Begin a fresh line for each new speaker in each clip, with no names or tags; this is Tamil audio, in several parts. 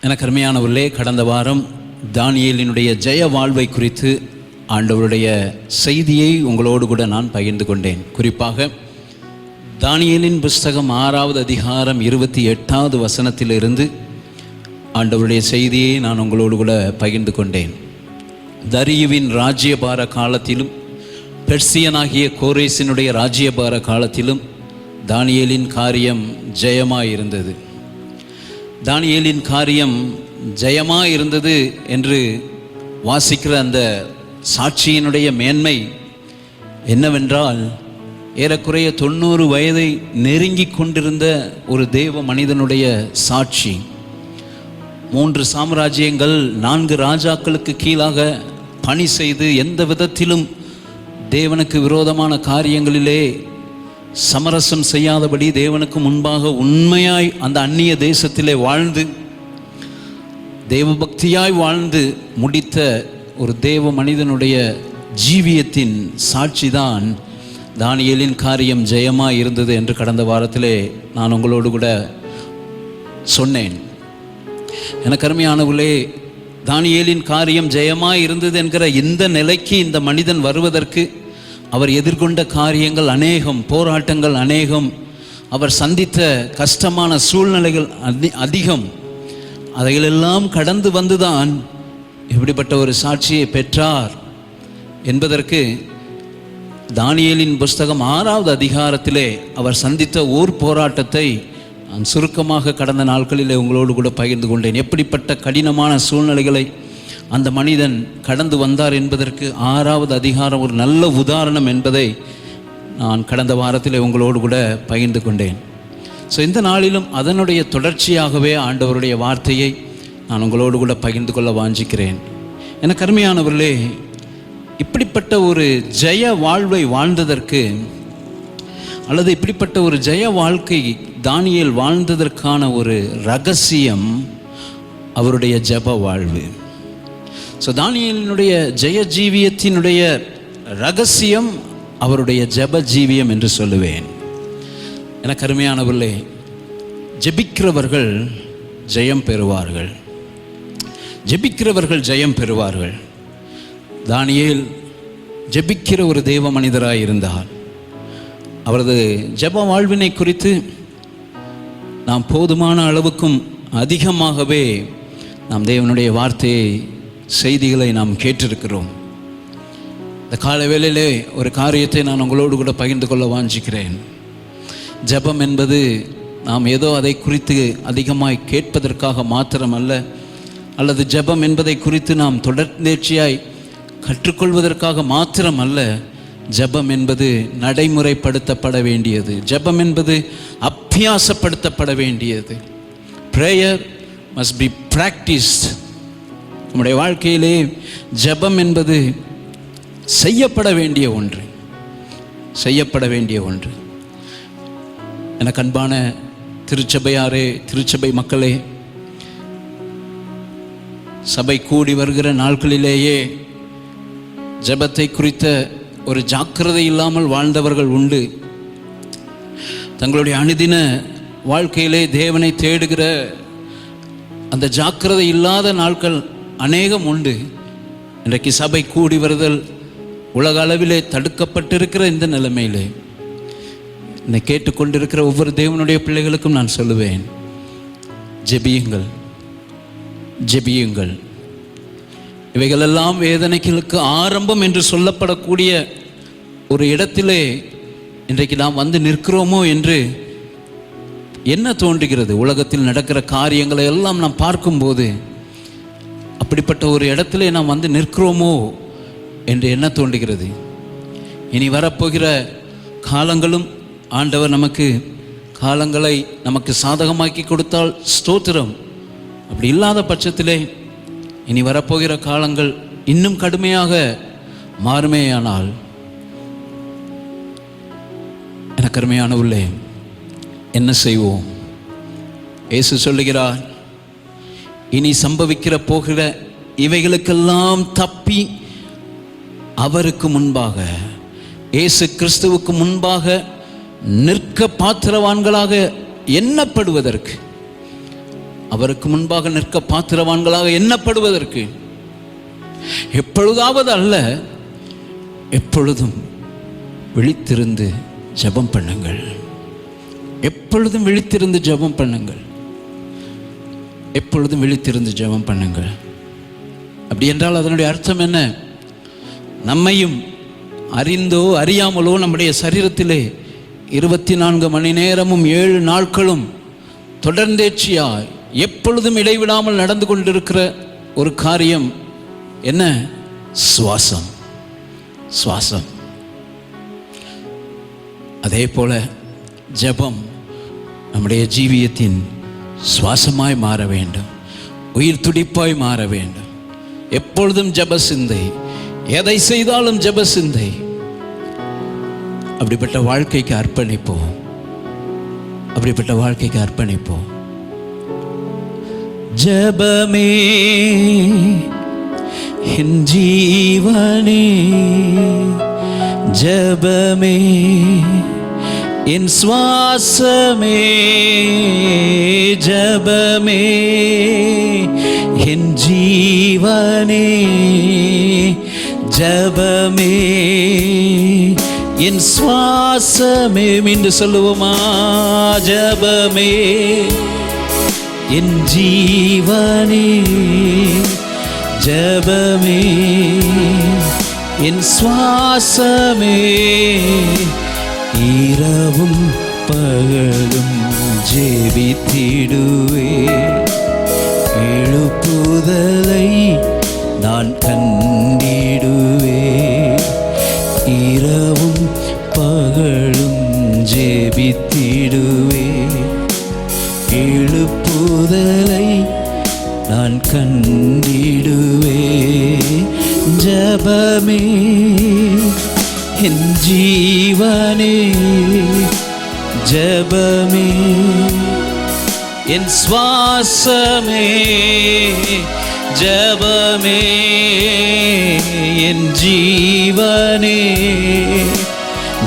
எனக்கு அருமையானவர்களே, கடந்த வாரம் தானியேலினுடைய ஜெய வாழ்வை குறித்து ஆண்டவருடைய செய்தியை உங்களோடு கூட நான் பகிர்ந்து கொண்டேன். குறிப்பாக தானியேலின் புஸ்தகம் 6வது அதிகாரம் 28வது வசனத்திலிருந்து ஆண்டவருடைய செய்தியை நான் உங்களோடு கூட பகிர்ந்து கொண்டேன். தரியுவின் ராஜ்யபார காலத்திலும் பெர்சியனாகிய கோரேசினுடைய ராஜ்யபார காலத்திலும் தானியேலின் காரியம் ஜெயமாயிருந்தது. தானியேலின் காரியம் ஜெயமாயிருந்தது என்று வாசிக்கிற அந்த சாட்சியினுடைய மேன்மை என்னவென்றால், ஏறக்குறைய 90 வயதை நெருங்கி கொண்டிருந்த ஒரு தேவ மனிதனுடைய சாட்சி. 3 சாம்ராஜ்யங்கள் 4 ராஜாக்களுக்கு கீழாக பணி செய்து எந்த விதத்திலும் தேவனுக்கு விரோதமான காரியங்களிலே சமரசம் செய்யாதபடி தேவனுக்கு முன்பாக உண்மையாய் அந்த அந்நிய தேசத்திலே வாழ்ந்து தேவபக்தியாய் வாழ்ந்து முடித்த ஒரு தேவ மனிதனுடைய ஜீவியத்தின் சாட்சிதான் தானியேலின் காரியம் ஜெயமாய் இருந்தது என்று கடந்த வாரத்திலே நான் உங்களோடு கூட சொன்னேன். எனக்கு அருமையானவர்களே, தானியேலின் காரியம் ஜெயமாய் இருந்தது என்கிற இந்த நிலைக்கு இந்த மனிதன் வருவதற்கு அவர் எதிர்கொண்ட காரியங்கள் அநேகம், போராட்டங்கள் அநேகம், அவர் சந்தித்த கஷ்டமான சூழ்நிலைகள் அதிகம். அதைகளெல்லாம் கடந்து வந்துதான் இப்படிப்பட்ட ஒரு சாட்சியை பெற்றார் என்பதற்கு தானியேலின் புஸ்தகம் 6வது அதிகாரத்திலே அவர் சந்தித்த ஓர் போராட்டத்தை நான் சுருக்கமாக கடந்த நாட்களிலே உங்களோடு கூட பகிர்ந்து கொண்டேன். எப்படிப்பட்ட கடினமான சூழ்நிலைகளை அந்த மனிதன் கடந்து வந்தார் என்பதற்கு 6வது அதிகாரம் ஒரு நல்ல உதாரணம் என்பதை நான் கடந்த வாரத்தில் உங்களோடு கூட பகிர்ந்து கொண்டேன். இந்த நாளிலும் அதனுடைய தொடர்ச்சியாகவே ஆண்டவருடைய வார்த்தையை நான் உங்களோடு கூட பகிர்ந்து கொள்ள வாஞ்சிக்கிறேன். எனக்கு அருமையானவர்களே, இப்படிப்பட்ட ஒரு ஜெய வாழ்வை வாழ்ந்ததற்கு அல்லது இப்படிப்பட்ட ஒரு ஜெய வாழ்க்கை தானியேல் வாழ்ந்ததற்கான ஒரு ரகசியம் அவருடைய ஜெப வாழ்வு. தானியேலினுடைய ஜெய ஜீவியத்தினுடைய ரகசியம் அவருடைய ஜெப ஜீவியம் என்று சொல்லுவேன். எனக்கு அருமையானவர்களே, ஜெபிக்கிறவர்கள் ஜெயம் பெறுவார்கள். ஜெபிக்கிறவர்கள் ஜெயம் பெறுவார்கள். தானியேல் ஜெபிக்கிற ஒரு தேவ மனிதராய் இருந்தார். அவரது ஜெப வாழ்வினை குறித்து நாம் போதுமான அளவுக்கும் அதிகமாகவே நாம் தேவனுடைய வார்த்தையை செய்திகளை நாம் கேட்டிருக்கிறோம். இந்த கால வேளையிலே ஒரு காரியத்தை நான் உங்களோடு கூட பகிர்ந்து கொள்ள வாஞ்சிக்கிறேன். ஜெபம் என்பது நாம் ஏதோ அதை குறித்து அதிகமாய் கேட்பதற்காக மாத்திரமல்ல, அல்லது ஜெபம் என்பதை குறித்து நாம் தொடர்ந்தேர்ச்சியாய் கற்றுக்கொள்வதற்காக மாத்திரமல்ல. ஜெபம் என்பது நடைமுறைப்படுத்தப்பட வேண்டியது. ஜெபம் என்பது அபியாசப்படுத்தப்பட வேண்டியது. Prayer must be practised. நம்முடைய வாழ்க்கையிலே ஜெபம் என்பது செய்யப்பட வேண்டிய ஒன்று, செய்யப்பட வேண்டிய ஒன்று. எனக்கு அன்பான திருச்சபையாரே, திருச்சபை மக்களே, சபை கூடி வருகிற நாட்களிலேயே ஜெபத்தை குறித்த ஒரு ஜாக்கிரதை இல்லாமல் வாழ்ந்தவர்கள் உண்டு. தங்களுடைய அனுதின வாழ்க்கையிலே தேவனை தேடுகிற அந்த ஜாக்கிரதை இல்லாத நாட்கள் அநேகம் உண்டு. இன்றைக்கு சபை கூடி வருதல் உலக அளவிலே தடுக்கப்பட்டிருக்கிற இந்த நிலைமையிலே என்னை கேட்டுக்கொண்டிருக்கிற ஒவ்வொரு தேவனுடைய பிள்ளைகளுக்கும் நான் சொல்லுவேன், ஜெபியுங்கள், ஜெபியுங்கள். இவைகளெல்லாம் வேதனைகளுக்கு ஆரம்பம் என்று சொல்லப்படக்கூடிய ஒரு இடத்திலே இன்றைக்கு நாம் வந்து நிற்கிறோமோ என்று என்ன தோன்றுகிறது? உலகத்தில் நடக்கிற காரியங்களை எல்லாம் நாம் பார்க்கும்போது அப்படிப்பட்ட ஒரு இடத்திலே நாம் வந்து நிற்கிறோமோ என்று என்ன தோன்றுகிறது? இனி வரப்போகிற காலங்களும் ஆண்டவர் நமக்கு காலங்களை நமக்கு சாதகமாக்கி கொடுத்தால் ஸ்தோத்திரம். அப்படி இல்லாத பட்சத்திலே இனி வரப்போகிற காலங்கள் இன்னும் கடுமையாக மாறுமேயானால், எனக்கு அருமையானவர்களே, என்ன செய்வோம்? இயேசு சொல்லுகிறார், இனி சம்பவிக்கிற போகிற இவைகளுக்கெல்லாம் தப்பி அவருக்கு முன்பாக, இயேசு கிறிஸ்துவுக்கு முன்பாக நிற்க பாத்திரவான்களாக எண்ணப்படுவதற்கு அவருக்கு முன்பாக நிற்க பாத்திரவான்களாக எண்ணப்படுவதற்கு எப்பொழுதாவது அல்ல, எப்பொழுதும் விழித்திருந்து ஜெபம் பண்ணுங்கள். எப்பொழுதும் விழித்திருந்து ஜெபம் பண்ணுங்கள். எப்பொழுதும் விழித்திருந்து ஜெபம் பண்ணுங்கள். அப்படி என்றால் அதனுடைய அர்த்தம் என்ன? நம்மையும் அறிந்தோ அறியாமலோ நம்முடைய சரீரத்திலே 24 மணி நேரமும் 7 நாட்களும் தொடர்ந்தேர்ச்சியாய் எப்பொழுதும் இடைவிடாமல் நடந்து கொண்டிருக்கிற ஒரு காரியம் என்ன? சுவாசம். சுவாசம். அதே போல ஜெபம் நம்முடைய ஜீவியத்தின் சுவாசமாய் மாற வேண்டும், உயிர் துடிப்பாய் மாற வேண்டும். எப்பொழுதும் ஜெப சிந்தை, எதை செய்தாலும் ஜெப சிந்தை. அப்படிப்பட்ட வாழ்க்கைக்கு அர்ப்பணிப்போம். அப்படிப்பட்ட வாழ்க்கைக்கு அர்ப்பணிப்போம். ஜெபமே என் ஜீவனே, ஜெபமே என் சுவாசமே, ஜெபமே என் ஜீவனே, ஜெபமே என் சுவாசமே. மீண்டும் சொல்லுவோமா? ஜெபமே என் ஜீவனே, ஜெபமே என் சுவாசமே. இரவும் பகலும் ஜெபித்திடுவே, எழுப்புதலை நான் கண்டிடுவே. இரவும் பகலும் ஜெபித்திடுவே, எழுப்புதலை நான் கண்டிடுவே. ஜெபமே என் ஜீவனே, ஜெபமே என் சுவாசமே, ஜெபமே என் ஜீவனே,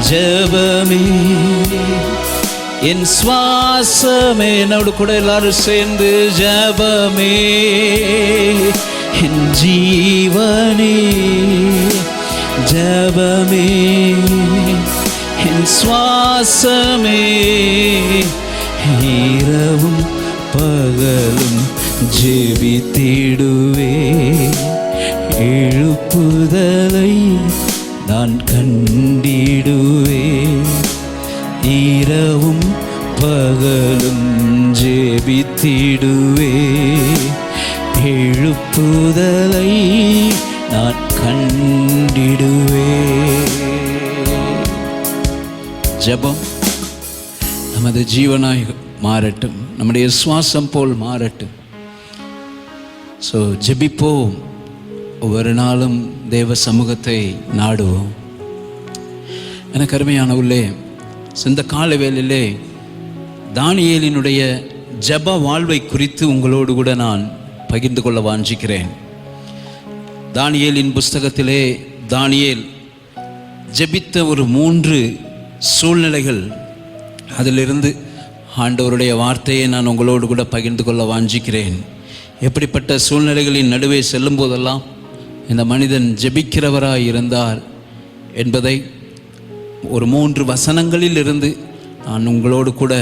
ஜெபமே என் சுவாசமே. என்னோடு கூட எல்லாரும் சேர்ந்து ஜெபமே என் ஜீவனே, ஜெபமே என் சுவாசமே. இரவும் பகலும் ஜெபித்திடுவே, எழுப்புதலை நான் கண்டிடுவே. இரவும் பகலும் ஜெபித்திடுவே, எழுப்புதலை நான் கண்டிடுவே. ஜெபம் நமது ஜீவனாய் மாறட்டும், நம்முடைய சுவாசம் போல் மாறட்டும். ஸோ ஜெபிப்போம், ஒவ்வொரு நாளும் தேவ சமூகத்தை நாடுவோம். எனக்கு அருமையான உள்ளே இந்த கால வேளையிலே தானியேலினுடைய ஜெப வாழ்வை குறித்து உங்களோடு கூட நான் பகிர்ந்து கொள்ள வாஞ்சிக்கிறேன். தானியேலின் புஸ்தகத்திலே தானியேல் ஜெபித்த ஒரு 3 சூழ்நிலைகள், அதிலிருந்து ஆண்டவருடைய வார்த்தையை நான் உங்களோடு கூட பகிர்ந்து கொள்ள வாஞ்சிக்கிறேன். எப்படிப்பட்ட சூழ்நிலைகளின் நடுவே செல்லும் போதெல்லாம் இந்த மனிதன் ஜெபிக்கிறவராய் இருந்தார் என்பதை ஒரு 3 வசனங்களில் இருந்து நான் உங்களோடு கூட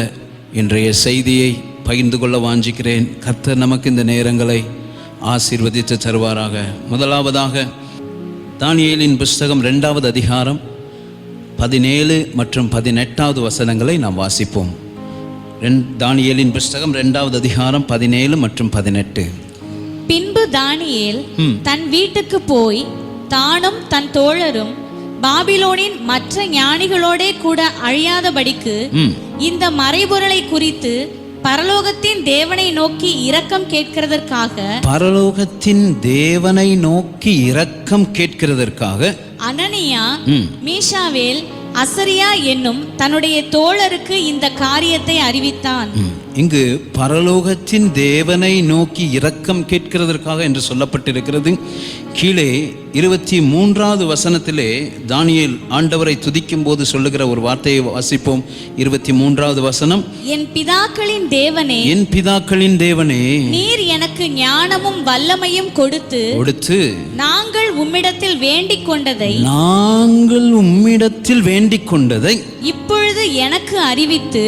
இன்றைய செய்தியை பகிர்ந்து கொள்ள வாஞ்சிக்கிறேன். கர்த்தர் நமக்கு இந்த நேரங்களை ஆசீர்வதித்து தருவாராக. முதலாவதாக தானியேலின் புஸ்தகம் 2வது அதிகாரம் 17 மற்றும் 18வது வசனங்களை நாம் வாசிப்போம். தானியேலின் புஸ்தகம் 2வது அதிகாரம் 17 மற்றும் 18.
பின்பு தானியேல் தன் வீட்டுக்கு போய் தானும் தன் தோழரும் பாபிலோனின் மற்ற ஞானிகளோட கூட அழியாதபடிக்கு இந்த மறைபொருளை குறித்து பரலோகத்தின் தேவனை நோக்கி இரக்கம் கேட்கிறதற்காக,
பரலோகத்தின் தேவனை நோக்கி இரக்கம் கேட்கிறதற்காக
அனனியா, மீஷாவேல் அசரியா என்னும் தன்னுடைய தோழருக்கு இந்த காரியத்தை அறிவித்தான்.
இங்கு பரலோகத்தின் தேவனை நோக்கி இரக்கம் கேட்கிறதற்காக என்று சொல்லப்பட்டிருக்கிறது. கீழே 23வது வசனத்திலே தானியேல் ஆண்டவரை துதிக்கும் போது சொல்லுகிற ஒரு வார்த்தையை வாசிப்போம். 23வது வசனம்,
என் பிதாக்களின் தேவனே,
என் பிதாக்களின் தேவனே,
நீர் எனக்கு ஞானமும் வல்லமையும் கொடுத்து நாங்கள் உம்மிடத்தில் வேண்டிக் கொண்டதை இப்பொழுது எனக்கு அறிவித்து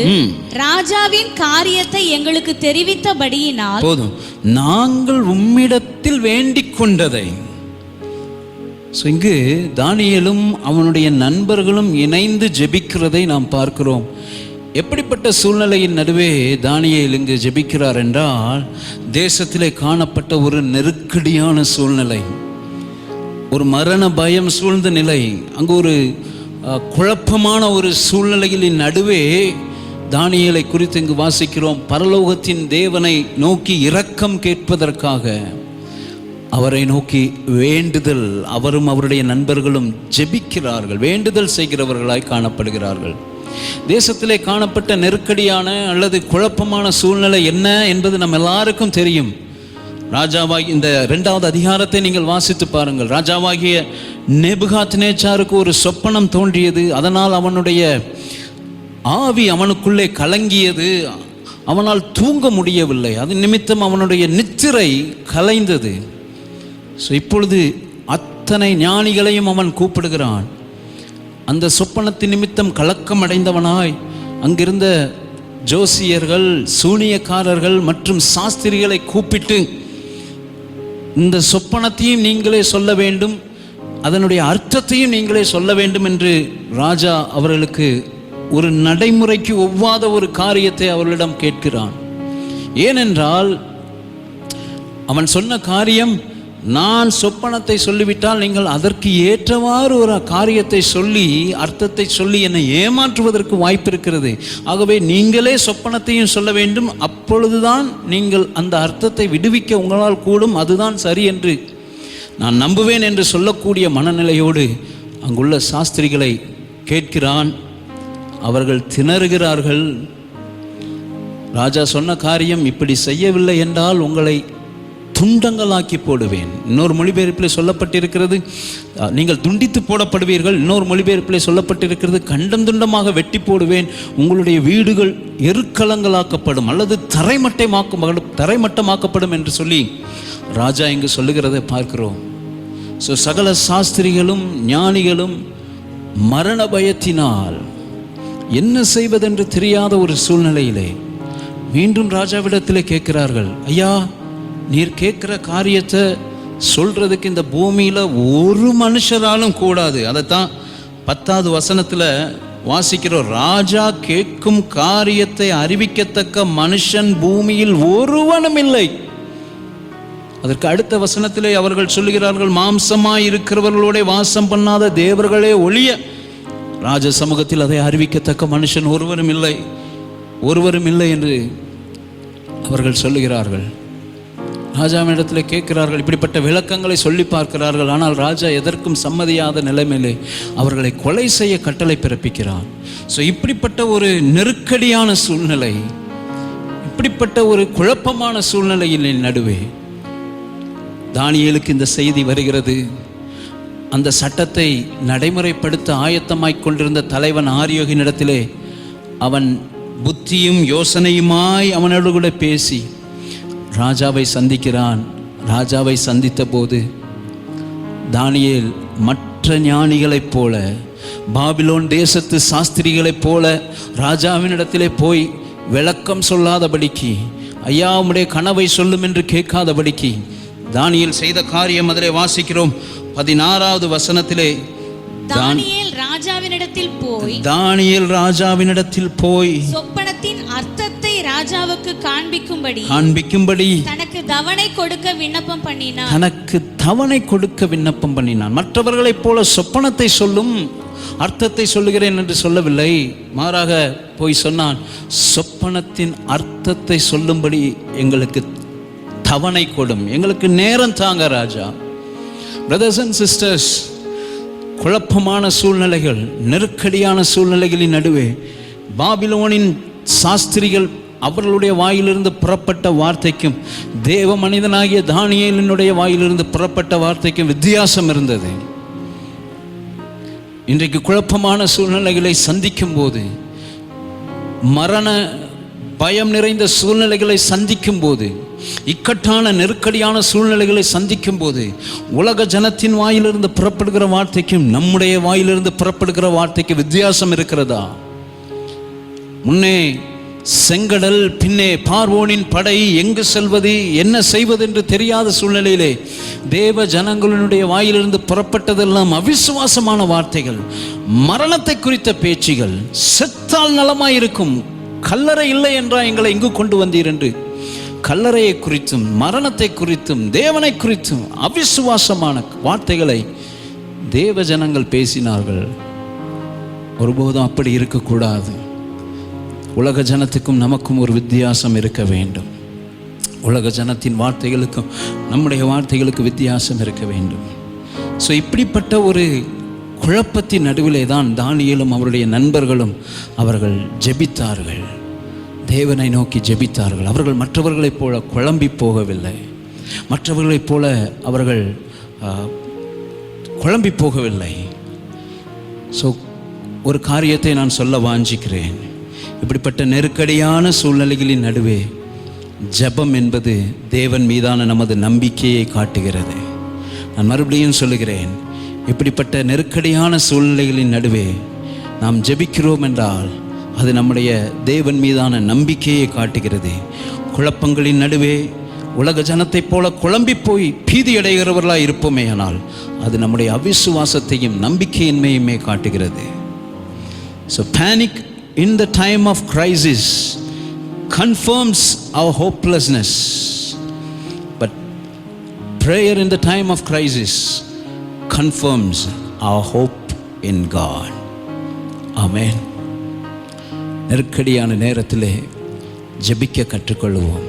ராஜாவின் காரியத்தை எங்களுக்கு தெரிவித்தபடியினால்
போதும். நாங்கள் உம்மிடத்தில் வேண்டிக் கொண்டதை. இங்கு தானியேலும் அவனுடைய நண்பர்களும் இணைந்து ஜெபிக்கிறதை நாம் பார்க்கிறோம். எப்படிப்பட்ட சூழ்நிலையின் நடுவே தானியேல் இங்கு ஜெபிக்கிறார் என்றால், தேசத்திலே காணப்பட்ட ஒரு நெருக்கடியான சூழ்நிலை, ஒரு மரண பயம் சூழ்ந்த நிலை, அங்கு ஒரு குழப்பமான ஒரு சூழ்நிலைகளின் நடுவே தானியேலை குறித்து இங்கு வாசிக்கிறோம். பரலோகத்தின் தேவனை நோக்கி இரக்கம் கேட்பதற்காக அவரை நோக்கி வேண்டுதல், அவரும் அவருடைய நண்பர்களும் ஜெபிக்கிறார்கள், வேண்டுதல் செய்கிறவர்களாய் காணப்படுகிறார்கள். தேசத்திலே காணப்பட்ட நெருக்கடியான அல்லது குழப்பமான சூழ்நிலை என்ன என்பது நம்ம எல்லாருக்கும் தெரியும். ராஜாவாகி இந்த 2வது அதிகாரத்தை நீங்கள் வாசித்து பாருங்கள். ராஜாவாகிய நேபுகாத்நேச்சாருக்கு ஒரு சொப்பனம் தோன்றியது. அதனால் அவனுடைய ஆவி அவனுக்குள்ளே கலங்கியது. அவனால் தூங்க முடியவில்லை. அது நிமித்தம் அவனுடைய நித்திரை கலைந்தது. இப்பொழுது அத்தனை ஞானிகளையும் அவன் கூப்பிடுகிறான். அந்த சொப்பனத்தின் நிமித்தம் கலக்கம் அடைந்தவனாய் அங்கிருந்த ஜோசியர்கள், சூனியக்காரர்கள் மற்றும் சாஸ்திரிகளை கூப்பிட்டு, இந்த சொப்பனத்தையும் நீங்களே சொல்ல வேண்டும், அதனுடைய அர்த்தத்தையும் நீங்களே சொல்ல வேண்டும் என்று ராஜா அவர்களுக்கு ஒரு நடைமுறைக்கு ஒவ்வாத ஒரு காரியத்தை அவர்களிடம் கேட்கிறான். ஏனென்றால் அவன் சொன்ன காரியம், நான் சொப்பனத்தை சொல்லிவிட்டால் நீங்கள் அதற்கு ஏற்றவாறு ஒரு காரியத்தை சொல்லி அர்த்தத்தை சொல்லி என்னை ஏமாற்றுவதற்கு வாய்ப்பு இருக்கிறது. ஆகவே நீங்களே சொப்பனத்தையும் சொல்ல வேண்டும், அப்பொழுதுதான் நீங்கள் அந்த அர்த்தத்தை விடுவிக்க உங்களால் கூடும், அதுதான் சரி என்று நான் நம்புவேன் என்று சொல்லக்கூடிய மனநிலையோடு அங்குள்ள சாஸ்திரிகளை கேட்கிறான். அவர்கள் திணறுகிறார்கள். ராஜா சொன்ன காரியம், இப்படி செய்யவில்லை என்றால் உங்களை துண்டங்களாக்கி போடுவேன். இன்னொரு மொழிபெயர்ப்பில் சொல்லப்பட்டிருக்கிறது, நீங்கள் துண்டித்து போடப்படுவீர்கள். இன்னொரு மொழிபெயர்ப்பில் சொல்லப்பட்டிருக்கிறது, கண்டம் துண்டமாக வெட்டி போடுவேன், உங்களுடைய வீடுகள் எருக்களங்களாக்கப்படும் அல்லது தரைமட்டமாக்கப்படும் என்று சொல்லி ராஜா இங்கு சொல்லுகிறதை பார்க்கிறோம். சகல சாஸ்திரிகளும் ஞானிகளும் மரண பயத்தினால் என்ன செய்வதென்று தெரியாத ஒரு சூழ்நிலையிலே மீண்டும் ராஜாவிடத்திலே கேட்கிறார்கள், ஐயா, நீர் கேட்கிற காரியத்தை சொல்றதுக்கு இந்த பூமியில ஒரு மனுஷராலும் கூடாது. அதைத்தான் 10வது வசனத்துல வாசிக்கிறோம். ராஜா கேட்கும் காரியத்தை அறிவிக்கத்தக்க மனுஷன் பூமியில் ஒருவனும் இல்லை. அதற்கு அடுத்த வசனத்திலே அவர்கள் சொல்லுகிறார்கள், மாம்சமாய் இருக்கிறவர்களோட வாசம் பண்ணாத தேவர்களே ஒழிய ராஜ சமூகத்தில் அதை அறிவிக்கத்தக்க மனுஷன் ஒருவரும் இல்லை என்று அவர்கள் சொல்லுகிறார்கள். ராஜாவினிடத்தில் கேட்கிறார்கள், இப்படிப்பட்ட விளக்கங்களை சொல்லி பார்க்கிறார்கள். ஆனால் ராஜா எதற்கும் சம்மதியாத நிலைமையிலே அவர்களை கொலை செய்ய கட்டளை பிறப்பிக்கிறார். இப்படிப்பட்ட ஒரு நெருக்கடியான சூழ்நிலை, இப்படிப்பட்ட ஒரு குழப்பமான சூழ்நிலையின் நடுவே தானியேலுக்கு இந்த செய்தி வருகிறது. அந்த சட்டத்தை நடைமுறைப்படுத்த ஆயத்தமாய் கொண்டிருந்த தலைவன் ஆரியோகினிடத்திலே அவன் புத்தியும் யோசனையுமாய் அவனோடு கூட பேசி ராஜாவை சந்திக்கிறான். ராஜாவை சந்தித்த போது தானியேல் மற்ற ஞானிகளைப் போல, பாபிலோன் தேசத்து சாஸ்திரிகளைப் போல ராஜாவினிடத்திலே போய் விளக்கம் சொல்லாதபடிக்கு, ஐயா உம்முடைய கனவை சொல்லும் என்று கேட்காதபடிக்கு தானியேல் செய்த காரியம் அதிலே வாசிக்கிறோம். 16வது வசனத்திலே
தானியேல் ராஜாவினிடத்தில் போய்
சொப்பனத்தின்
அர்த்தத்தை ராஜாவுக்கு காண்பிக்கும்படி தனக்கு தவணை கொடுக்க விண்ணப்பம் பண்ணினான். மற்றவர்களைப் போல சொப்பனத்தை சொல்லும், அர்த்தத்தை சொல்லுகிறேன் என்று சொல்லவில்லை. மாறாக போய் சொன்னான், சொப்பனத்தின் அர்த்தத்தை சொல்லும்படி எங்களுக்கு தவணை கொடும், எங்களுக்கு நேரம் தாங்க ராஜா. பிரதர்ஸ் அண்ட் சிஸ்டர்ஸ்,
குழப்பமான சூழ்நிலைகள், நெருக்கடியான சூழ்நிலைகளின் நடுவே பாபிலோனின் சாஸ்திரிகள் அவர்களுடைய வாயிலிருந்து புறப்பட்ட வார்த்தைக்கும் தேவ மனிதனாகிய தானியேலினுடைய வாயிலிருந்து புறப்பட்ட வார்த்தைக்கும் வித்தியாசம் இருந்தது. இன்றைக்கு குழப்பமான சூழ்நிலைகளை சந்திக்கும் போது, மரண பயம் நிறைந்த சூழ்நிலைகளை சந்திக்கும் போது, இக்கட்டான நெருக்கடியான சூழ்நிலைகளை சந்திக்கும் போது, உலக ஜனத்தின் வாயிலிருந்து புறப்படுகிற வார்த்தைக்கும் நம்முடைய வாயிலிருந்து புறப்படுகிற வார்த்தைக்கு வித்தியாசம் இருக்கிறதா? முன்னே செங்கடல், பின்னே பார்வோனின் படை, எங்கு செல்வது என்ன செய்வது என்று தெரியாத சூழ்நிலையிலே தேவ ஜனங்களுடைய வாயிலிருந்து புறப்பட்டதெல்லாம் அவிசுவாசமான வார்த்தைகள், மரணத்தை குறித்த பேச்சுகள், செத்தால் நலமாயிருக்கும், கல்லறை இல்லை என்றா எங்களை இங்கு கொண்டு வந்தீர் என்று கல்லறையை குறித்தும் மரணத்தை குறித்தும் தேவனை குறித்தும் அவிசுவாசமான வார்த்தைகளை தேவ ஜனங்கள் பேசினார்கள். ஒருபோதும் அப்படி இருக்கக்கூடாது. உலக ஜனத்துக்கும் நமக்கும் ஒரு வித்தியாசம் இருக்க வேண்டும். உலக ஜனத்தின் வார்த்தைகளுக்கும் நம்முடைய வார்த்தைகளுக்கு வித்தியாசம் இருக்க வேண்டும். ஸோ இப்படிப்பட்ட ஒரு குழப்பத்தின் நடுவிலே தான் தானியேலும் அவருடைய நண்பர்களும் அவர்கள் ஜெபித்தார்கள், தேவனை நோக்கி ஜெபித்தார்கள். அவர்கள் மற்றவர்களைப் போல குழம்பி போகவில்லை, மற்றவர்களைப் போல அவர்கள் குழம்பி போகவில்லை. ஸோ ஒரு காரியத்தை நான் சொல்ல வாஞ்சிக்கிறேன். இப்படிப்பட்ட நெருக்கடியான சூழ்நிலைகளின் நடுவே ஜெபம் என்பது தேவன் மீதான நமது நம்பிக்கையை காட்டுகிறது. நான் மறுபடியும் சொல்லுகிறேன், இப்படிப்பட்ட நெருக்கடியான சூழ்நிலைகளின் நடுவே நாம் ஜெபிக்கிறோம் என்றால் அது நம்முடைய தேவன் மீதான நம்பிக்கையை காட்டுகிறது. குழப்பங்களின் நடுவே உலக ஜனத்தைப் போல குழம்பி போய் பீதி அடைகிறவர்களாக இருப்போமே ஆனால் அது நம்முடைய அவிசுவாசத்தையும் நம்பிக்கையின்மையுமே காட்டுகிறது. So panic in the time of crisis confirms our hopelessness, but prayer in the time of crisis confirms our hope in God. Amen. நெருக்கடியான நேரத்திலே ஜெபிக்க கற்றுக்கொள்வோம்.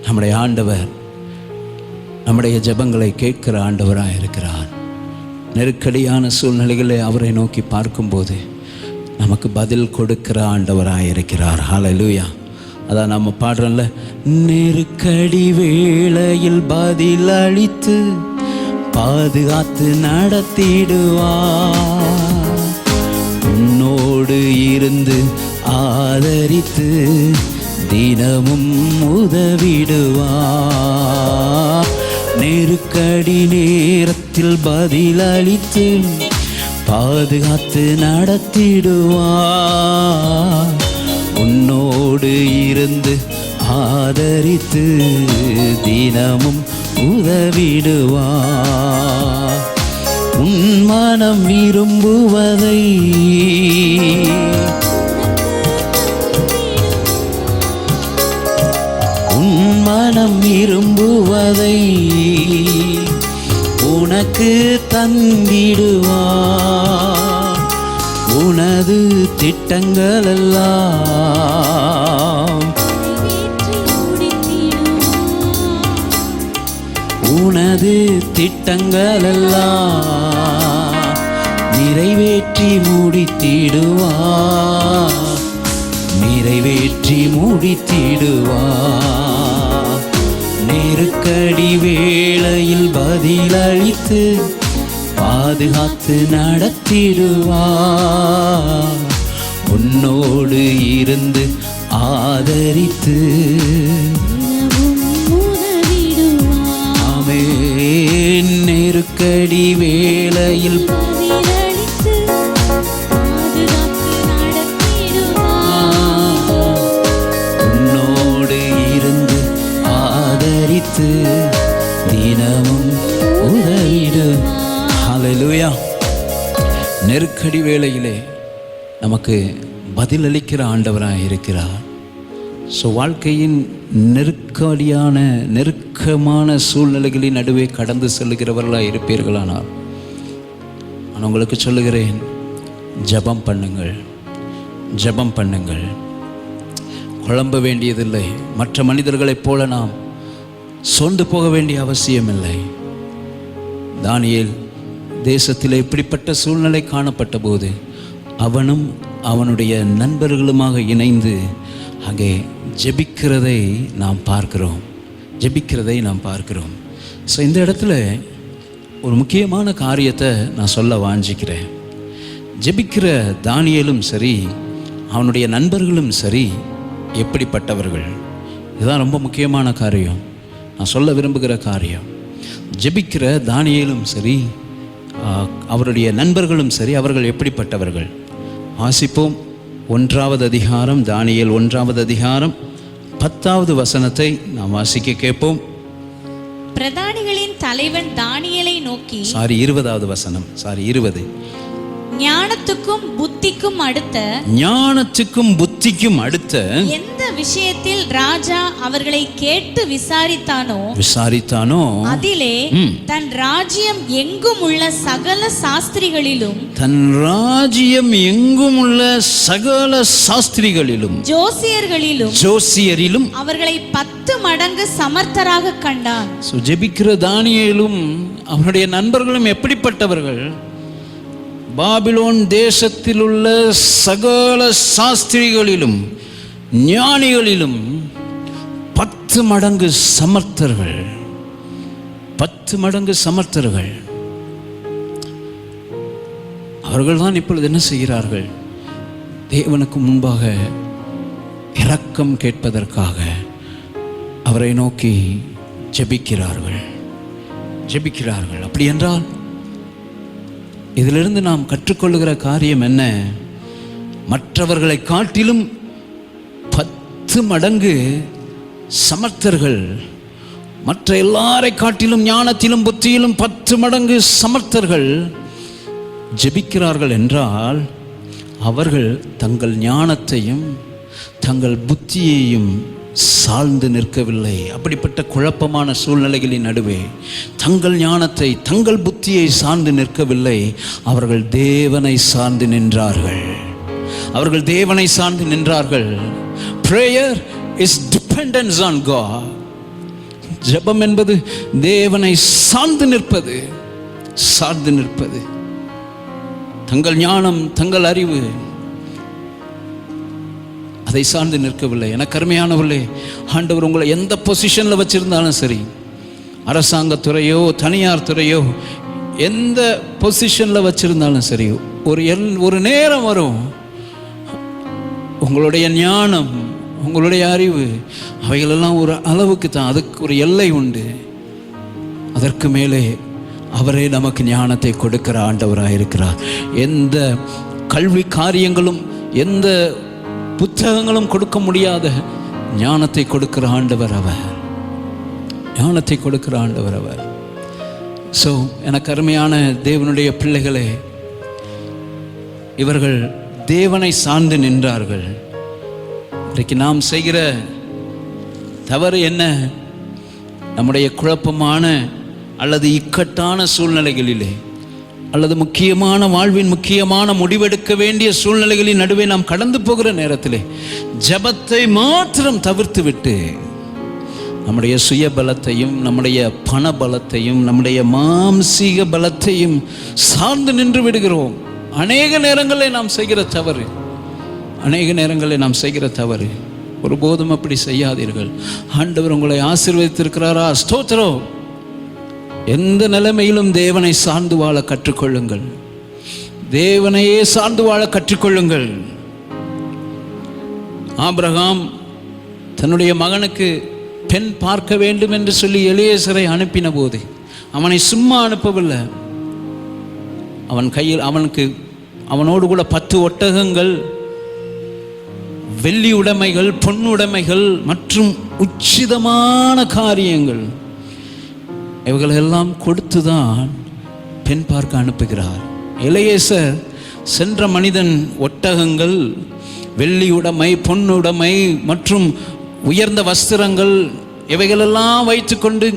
நம்முடைய ஆண்டவர் நம்முடைய ஜெபங்களை கேட்கிற ஆண்டவராக இருக்கிறார். நெருக்கடியான சூழ்நிலைகளை அவரை நோக்கி பார்க்கும்போது நமக்கு பதில் கொடுக்கிற ஆண்டவராக இருக்கிறார். ஹல்லேலூயா. அதான் நம்ம பாடுறோம்ல, நெருக்கடி வேளையில் பதில் அளித்து பாதுகாத்து நடத்திடுவார், உன்னோடு இருந்து ஆதரித்து தினமும் உதவிடுவார். நெருக்கடி நேரத்தில் பதில் அளித்து பாதுகாத்து நடத்திடுவார், உன்னோடு இருந்து ஆதரித்து தினமும் உதவிடுவார். உன் மனம் விரும்புவதை உன் மனம் விரும்புவதை உனக்கு தந்திடுவார். உனது திட்டங்கள் எல்லாம் உனது திட்டங்கள் எல்லாம் நிறைவேற்றி முடித்திடுவார், நிறைவேற்றி முடித்திடுவார். நெருக்கடி வேளையில் பதிலளித்து பாதுகாத்து நடத்திடுவார், உன்னோடு இருந்து ஆதரித்து ஆமென். நெருக்கடி வேளையில் உன்னோடு இருந்து ஆதரித்து தினமும் உதவிடு. ஹல்லேலூயா. நெருக்கடி வேளையிலே நமக்கு பதிலளிக்கிற ஆண்டவராக இருக்கிறார். ஸோ வாழ்க்கையின் நெருக்கமான சூழ்நிலைகளின் நடுவே கடந்து செல்லுகிறவர்களாக இருப்பீர்களானால் நான் உங்களுக்கு சொல்லுகிறேன், ஜெபம் பண்ணுங்கள், ஜெபம் பண்ணுங்கள். குழம்ப வேண்டியதில்லை. மற்ற மனிதர்களைப் போல நாம் சோர்ந்து போக வேண்டிய அவசியமில்லை. தானியேல் தேசத்தில் இப்படிப்பட்ட சூழ்நிலை காணப்பட்ட போது அவனும் அவனுடைய நண்பர்களுமாக இணைந்து அங்கே ஜெபிக்கிறதை நாம் பார்க்கிறோம். ஸோ இந்த இடத்துல ஒரு முக்கியமான காரியத்தை நான் சொல்ல வாஞ்சிக்கிறேன். ஜெபிக்கிற தானியேலும் சரி, அவனுடைய நண்பர்களும் சரி, எப்படிப்பட்டவர்கள்? இதுதான் ரொம்ப முக்கியமான காரியம், நான் சொல்ல விரும்புகிற காரியம். ஜெபிக்கிற தானியேலும் சரி, அவருடைய நண்பர்களும் சரி, அவர்கள் எப்படிப்பட்டவர்கள்? வாசிப்போம். 1வது அதிகாரம், தானியேல் 1வது அதிகாரம் 10வது வசனத்தை நாம் வாசிக்க கேட்போம்.
பிரதானிகளின் தலைவன் தானியேலை நோக்கி
20வது வசனம் 20
ஞானத்துக்கும் புத்திக்கும் அடுத்த
எந்த
விஷயத்தில் ராஜா அவர்களை கேட்டு விசாரித்தானோ அதிலே தன் ராஜ்யம் எங்கும் உள்ள சகல சாஸ்திரிகளிலும் ஜோசியரிலும் அவர்களை 10 மடங்கு சமர்த்தராக கண்டான். ஜெபிக்கிற தானியேலும் அவனுடைய நண்பர்களும் எப்படிப்பட்டவர்கள்? பாபிலோன் தேசத்தில் உள்ள சகல சாஸ்திரிகளிலும் ஞானிகளிலும் 10 மடங்கு சமர்த்தர்கள். 10 மடங்கு சமர்த்தர்கள். அவர்கள்தான் இப்பொழுது என்ன செய்கிறார்கள்? தேவனுக்கு முன்பாக இரக்கம் கேட்பதற்காக அவரை நோக்கி ஜெபிக்கிறார்கள். அப்படி என்றால் இதிலிருந்து நாம் கற்றுக்கொள்ளுகிற காரியம் என்ன? மற்றவர்களை காட்டிலும் 10 மடங்கு சமர்த்தர்கள். மற்ற எல்லாரை காட்டிலும் ஞானத்திலும் புத்தியிலும் 10 மடங்கு சமர்த்தர்கள் ஜெபிக்கிறார்கள் என்றால் அவர்கள் தங்கள் ஞானத்தையும் தங்கள் புத்தியையும் சார்ந்து நிற்கவில்லை. அப்படிப்பட்ட குழப்பமான சூழ்நிலைகளின் நடுவே தங்கள் ஞானத்தை தங்கள் புத்தியை சார்ந்து நிற்கவில்லை. அவர்கள் தேவனை சார்ந்து நின்றார்கள். Prayer is dependence on God. ஜெபம் என்பது தேவனை சார்ந்து நிற்பது. தங்கள் ஞானம் தங்கள் அறிவு அதை சார்ந்து நிற்கவில்லை. எனக்கு அருமையானவர்களே, ஆண்டவர் உங்களை எந்த பொசிஷனில் வச்சிருந்தாலும் சரி, அரசாங்கத்துறையோ தனியார் துறையோ எந்த பொசிஷனில் வச்சிருந்தாலும் சரி, ஒரு நேரம் வரும் உங்களுடைய ஞானம் உங்களுடைய அறிவு அவைகளெல்லாம் ஒரு அளவுக்கு தான், அதுக்கு ஒரு எல்லை உண்டு. அதற்கு மேலே அவரே நமக்கு ஞானத்தை கொடுக்கிற ஆண்டவராக இருக்கிறார். எந்த கல்வி காரியங்களும் எந்த புத்தகங்களும் கொடுக்க முடியாத ஞானத்தை கொடுக்கிற ஆண்டவர் அவர். ஸோ எனக்கு அருமையான தேவனுடைய பிள்ளைகளே, இவர்கள் தேவனை சார்ந்து நின்றார்கள். இன்றைக்கு நாம் செய்கிற தவறு என்ன? நம்முடைய குழப்பமான அல்லது இக்கட்டான சூழ்நிலைகளிலே அல்லது வாழ்வின் முக்கியமான முடிவெடுக்க வேண்டிய சூழ்நிலைகளின் நடுவே நாம் கடந்து போகிற நேரத்திலே ஜெபத்தை மாத்திரம் தவிர்த்து விட்டு நம்முடைய சுய பலத்தையும் நம்முடைய பண பலத்தையும் நம்முடைய மாம்சீக பலத்தையும் சார்ந்து நின்று விடுகிறோம். அநேக நேரங்களில் நாம் செய்கிற தவறு. ஒருபோதும் அப்படி செய்யாதீர்கள். ஆண்டவர் உங்களை ஆசீர்வதித்திருக்கிறாரா? ஸ்தோத்திரம். எந்த நிலைமையிலும் தேவனை சார்ந்து வாழ கற்றுக்கொள்ளுங்கள். தேவனையே சார்ந்து வாழ கற்றுக்கொள்ளுங்கள். ஆபிரகாம் தன்னுடைய மகனுக்கு பெண் பார்க்க வேண்டும் என்று சொல்லி எலியேசரை அனுப்பின போது அவனை சும்மா அனுப்பவில்லை. அவன் கையில் அவனோடு கூட 10 ஒட்டகங்கள், வெள்ளி உடைமைகள், பொன்னுடைமைகள் மற்றும் உச்சிதமான காரியங்கள் இவைகளெல்லாம் கொடுத்துதான் பெண் பார்க்க அனுப்புகிறார். எலியேசர் சென்ற மனிதன் ஒட்டகங்கள், வெள்ளி உடைமை, பொன்னுடைமை மற்றும் உயர்ந்த வஸ்திரங்கள் இவைகளெல்லாம் வைத்துக்கொண்டு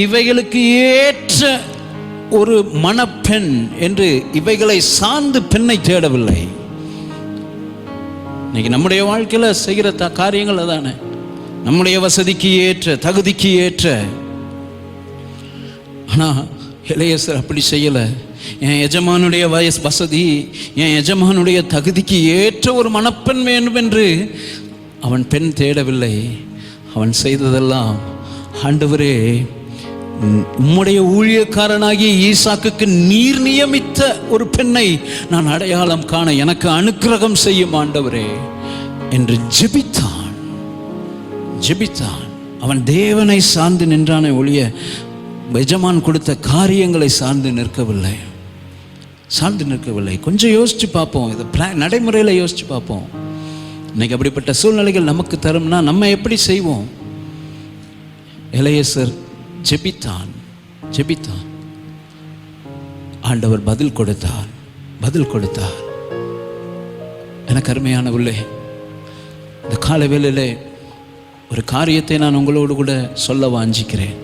இவைகளுக்கு ஏற்ற ஒரு மணப்பெண் என்று இவைகளை சார்ந்து பெண்ணை தேடவில்லை. இன்னைக்கு நம்முடைய வாழ்க்கையில் செய்கிற காரியங்கள் அதானே, நம்முடைய வசதிக்கு ஏற்ற தகுதிக்கு ஏற்ற. ஆனால் எலியேசர் அப்படி செய்யலை. என் எஜமானுடைய வசதி, என் எஜமானுடைய தகுதிக்கு ஏற்ற ஒரு மணப்பெண் வேண்டும் என்று அவன் பெண் தேடவில்லை. அவன் செய்ததெல்லாம், ஆண்டவரே, உம்முடைய ஊழியக்காரனாகிய ஈசாக்குக்கு நீர் நியமித்த ஒரு பெண்ணை நான் அடையாளம் காண எனக்கு அனுக்கிரகம் செய்யும் ஆண்டவரே என்று ஜெபித்தான். அவன் தேவனை சார்ந்து நின்றானே ஒழிய எஜமான் கொடுத்த காரியங்களை சார்ந்து நிற்கவில்லை. கொஞ்சம் யோசிச்சு பார்ப்போம், இதை நடைமுறையில் யோசிச்சு பார்ப்போம். இன்னைக்கு அப்படிப்பட்ட சூழ்நிலைகள் நமக்கு தரும்னா நம்ம எப்படி செய்வோம்? எலியேசர் ஜெபித்தான். ஆண்டவர் பதில் கொடுத்தார். எனக்கு அருமையான உள்ளே, இந்த கால வேளையிலே ஒரு காரியத்தை நான் உங்களோடு கூட சொல்ல வாஞ்சிக்கிறேன்.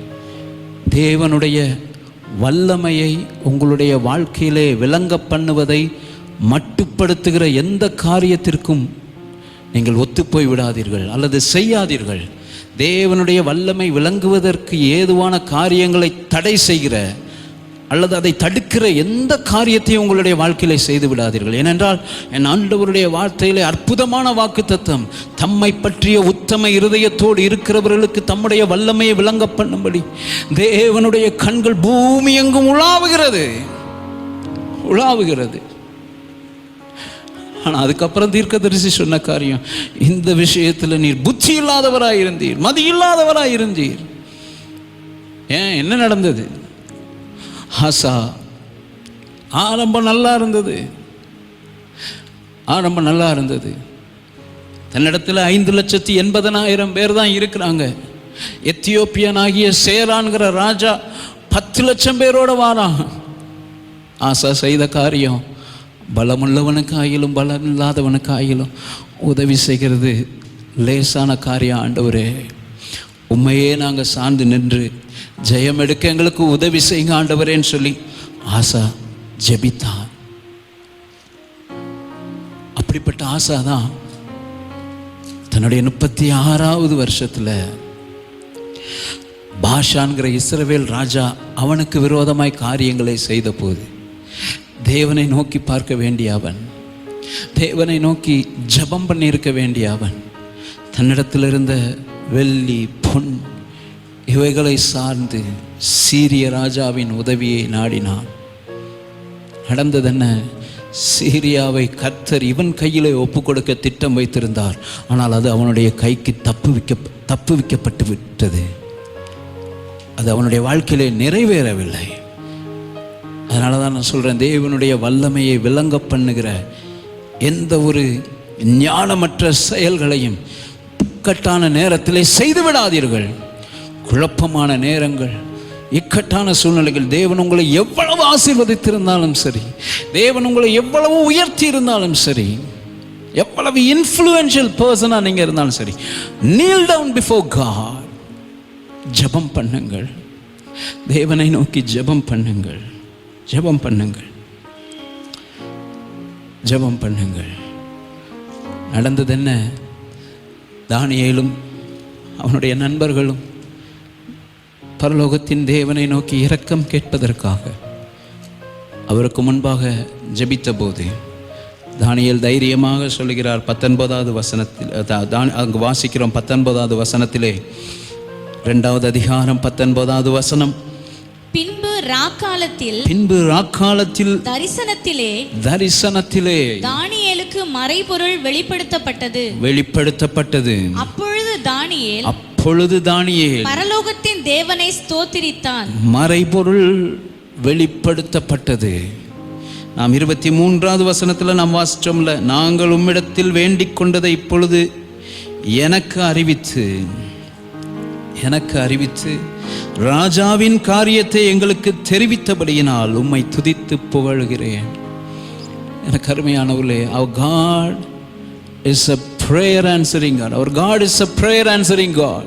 தேவனுடைய வல்லமையை உங்களுடைய வாழ்க்கையிலே விளங்க பண்ணுவதை மட்டுப்படுத்துகிற எந்த காரியத்திற்கும் நீங்கள் ஒத்துப்போய் விடாதீர்கள் அல்லது செய்யாதீர்கள். தேவனுடைய வல்லமை விளங்குவதற்கு ஏதுவான காரியங்களை தடை செய்கிற அல்லது அதை தடுக்கிற எந்த காரியத்தையும் உங்களுடைய வாழ்க்கையில செய்து விடாதீர்கள். ஏனென்றால் என் ஆண்டவருடைய வார்த்தையிலே அற்புதமான வாக்குத்தத்தம், தம்மை பற்றிய உத்தம இருதயத்தோடு இருக்கிறவர்களுக்கு தம்முடைய வல்லமையை விளங்க பண்ணும்படி தேவனுடைய கண்கள் பூமி எங்கும் உலாவுகிறது. ஆனால் அதுக்கப்புறம் தீர்க்கதரிசி சொன்ன காரியம், இந்த விஷயத்தில் நீர் புத்தி இல்லாதவராயிருந்தீர், மதி இல்லாதவராயிருந்தீர். ஏன், என்ன நடந்தது? ஆசா ஆரம்பம் நல்லா இருந்தது. தன்னிடத்தில் 5,80,000 பேர் தான் இருக்கிறாங்க. எத்தியோப்பியனாகிய சேரான்கிற ராஜா 10 லட்சம் பேரோட வாரான். ஆசா செய்த காரியம், பலமுள்ளவனுக்காயிலும் பலம் இல்லாதவனுக்காயிலும் உதவி செய்கிறது லேசான காரியம். ஆண்டவரே, உண்மையே நாங்கள் சார்ந்து நின்று ஜெயம் எடுக்க எங்களுக்கு உதவி செய்யுங்க ஆண்டவரேன்னு சொல்லி ஆசா ஜெபித்தான். அப்படிப்பட்ட ஆசா தான் தன்னுடைய 36வது வருஷத்துல பாஷான்கிற இஸ்ரவேல் ராஜா அவனுக்கு விரோதமாய் காரியங்களை செய்த போது தேவனை நோக்கி பார்க்க வேண்டிய அவன், தேவனை நோக்கி ஜெபம் பண்ணி இருக்க வேண்டிய அவன், தன்னிடத்தில் இருந்த வெள்ளி பொன் இவைகளை சார்ந்து சீரிய ராஜாவின் உதவியை நாடினான். நடந்தது என்ன? சீரியாவை கர்த்தர் இவன் கையிலே ஒப்பு கொடுக்க திட்டம் வைத்திருந்தார். ஆனால் அது அவனுடைய கைக்கு தப்புவிக்கப்பட்டு விட்டது. அது அவனுடைய வாழ்க்கையிலே நிறைவேறவில்லை. அதனால தான் நான் சொல்கிறேன், தேவனுடைய வல்லமையை விளங்க பண்ணுகிற எந்த ஒரு ஞானமற்ற செயல்களையும் இக்கட்டான நேரத்திலே செய்து விடாதீர்கள். குழப்பமான நேரங்கள், இக்கட்டான சூழ்நிலைகள், தேவன் உங்களை எவ்வளவு ஆசீர்வதித்திருந்தாலும் சரி, தேவன் உங்களை எவ்வளவு உயர்த்தி இருந்தாலும் சரி, எவ்வளவு இன்ஃப்ளூயன்ஷியல் பர்சனாக நீங்கள் இருந்தாலும் சரி, kneel down before God. ஜெபம் பண்ணுங்கள், தேவனை நோக்கி ஜெபம் பண்ணுங்கள். நடந்தது என்ன? தானியேலும் அவனுடைய நண்பர்களும் பரலோகத்தின் தேவனை நோக்கி இரக்கம் கேட்பதற்காக அவருக்கு முன்பாக ஜெபித்த போது தானியேல் தைரியமாக சொல்கிறார். 19வது வசனத்தில் அங்கு வாசிக்கிறோம். 19வது வசனத்திலே, 2வது அதிகாரம் 19வது வசனம்,
பின்பு ராக்காலத்தில்
தரிசனத்திலே
தானியேலுக்கு மறைபொருள் வெளிப்படுத்தப்பட்டது. அப்பொழுது தானியேல் பரலோகத்தின் தேவனை ஸ்தோத்திரித்தான்.
மறைபொருள் வெளிப்படுத்தப்பட்டது. நாம் 23வது வசனத்தில் நாம் வாசிச்சோம்ல, நாங்கள் உம்மிடத்தில் வேண்டிக் கொண்டதை இப்பொழுது எனக்கு அறிவித்து ராஜாவின் காரியத்தை எங்களுக்கு தெரிவித்தபடியினால் உம்மை துதித்து புகழ்கிறேன். எனக்கு அருமையானவர்களே, our God is a prayer answering God. Our God is a prayer answering God.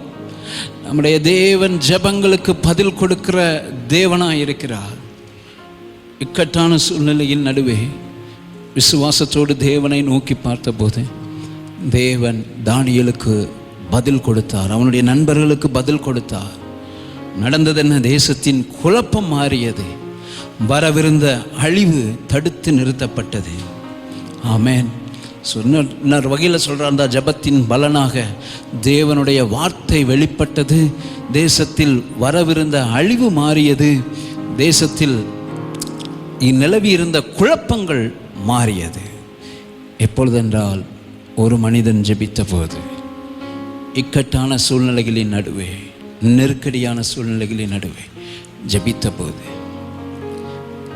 நம்முடைய தேவன் ஜெபங்களுக்கு பதில் கொடுக்கிற தேவனாய் இருக்கிறார். இக்கட்டான சூழ்நிலையின் நடுவே விசுவாசத்தோடு தேவனை நோக்கி பார்த்தபோது தேவன் தானியேலுக்கு பதில் கொடுத்தார், அவனுடைய நண்பர்களுக்கு பதில் கொடுத்தார். நடந்தது என்ன? தேசத்தின் குழப்பம் மாறியது, வரவிருந்த அழிவு தடுத்து நிறுத்தப்பட்டது. ஆமென். இன்னொரு வகையில் சொல்கிறார், ஜபத்தின் பலனாக தேவனுடைய வார்த்தை வெளிப்பட்டது, தேசத்தில் வரவிருந்த அழிவு மாறியது, தேசத்தில் நிலவி இருந்த குழப்பங்கள் மாறியது. எப்பொழுதென்றால் ஒரு மனிதன் ஜெபித்த போது, இக்கட்டான சூழ்நிலைகளின் நடுவே, நெருக்கடியான சூழ்நிலைகளின் நடுவே ஜெபித்த போது.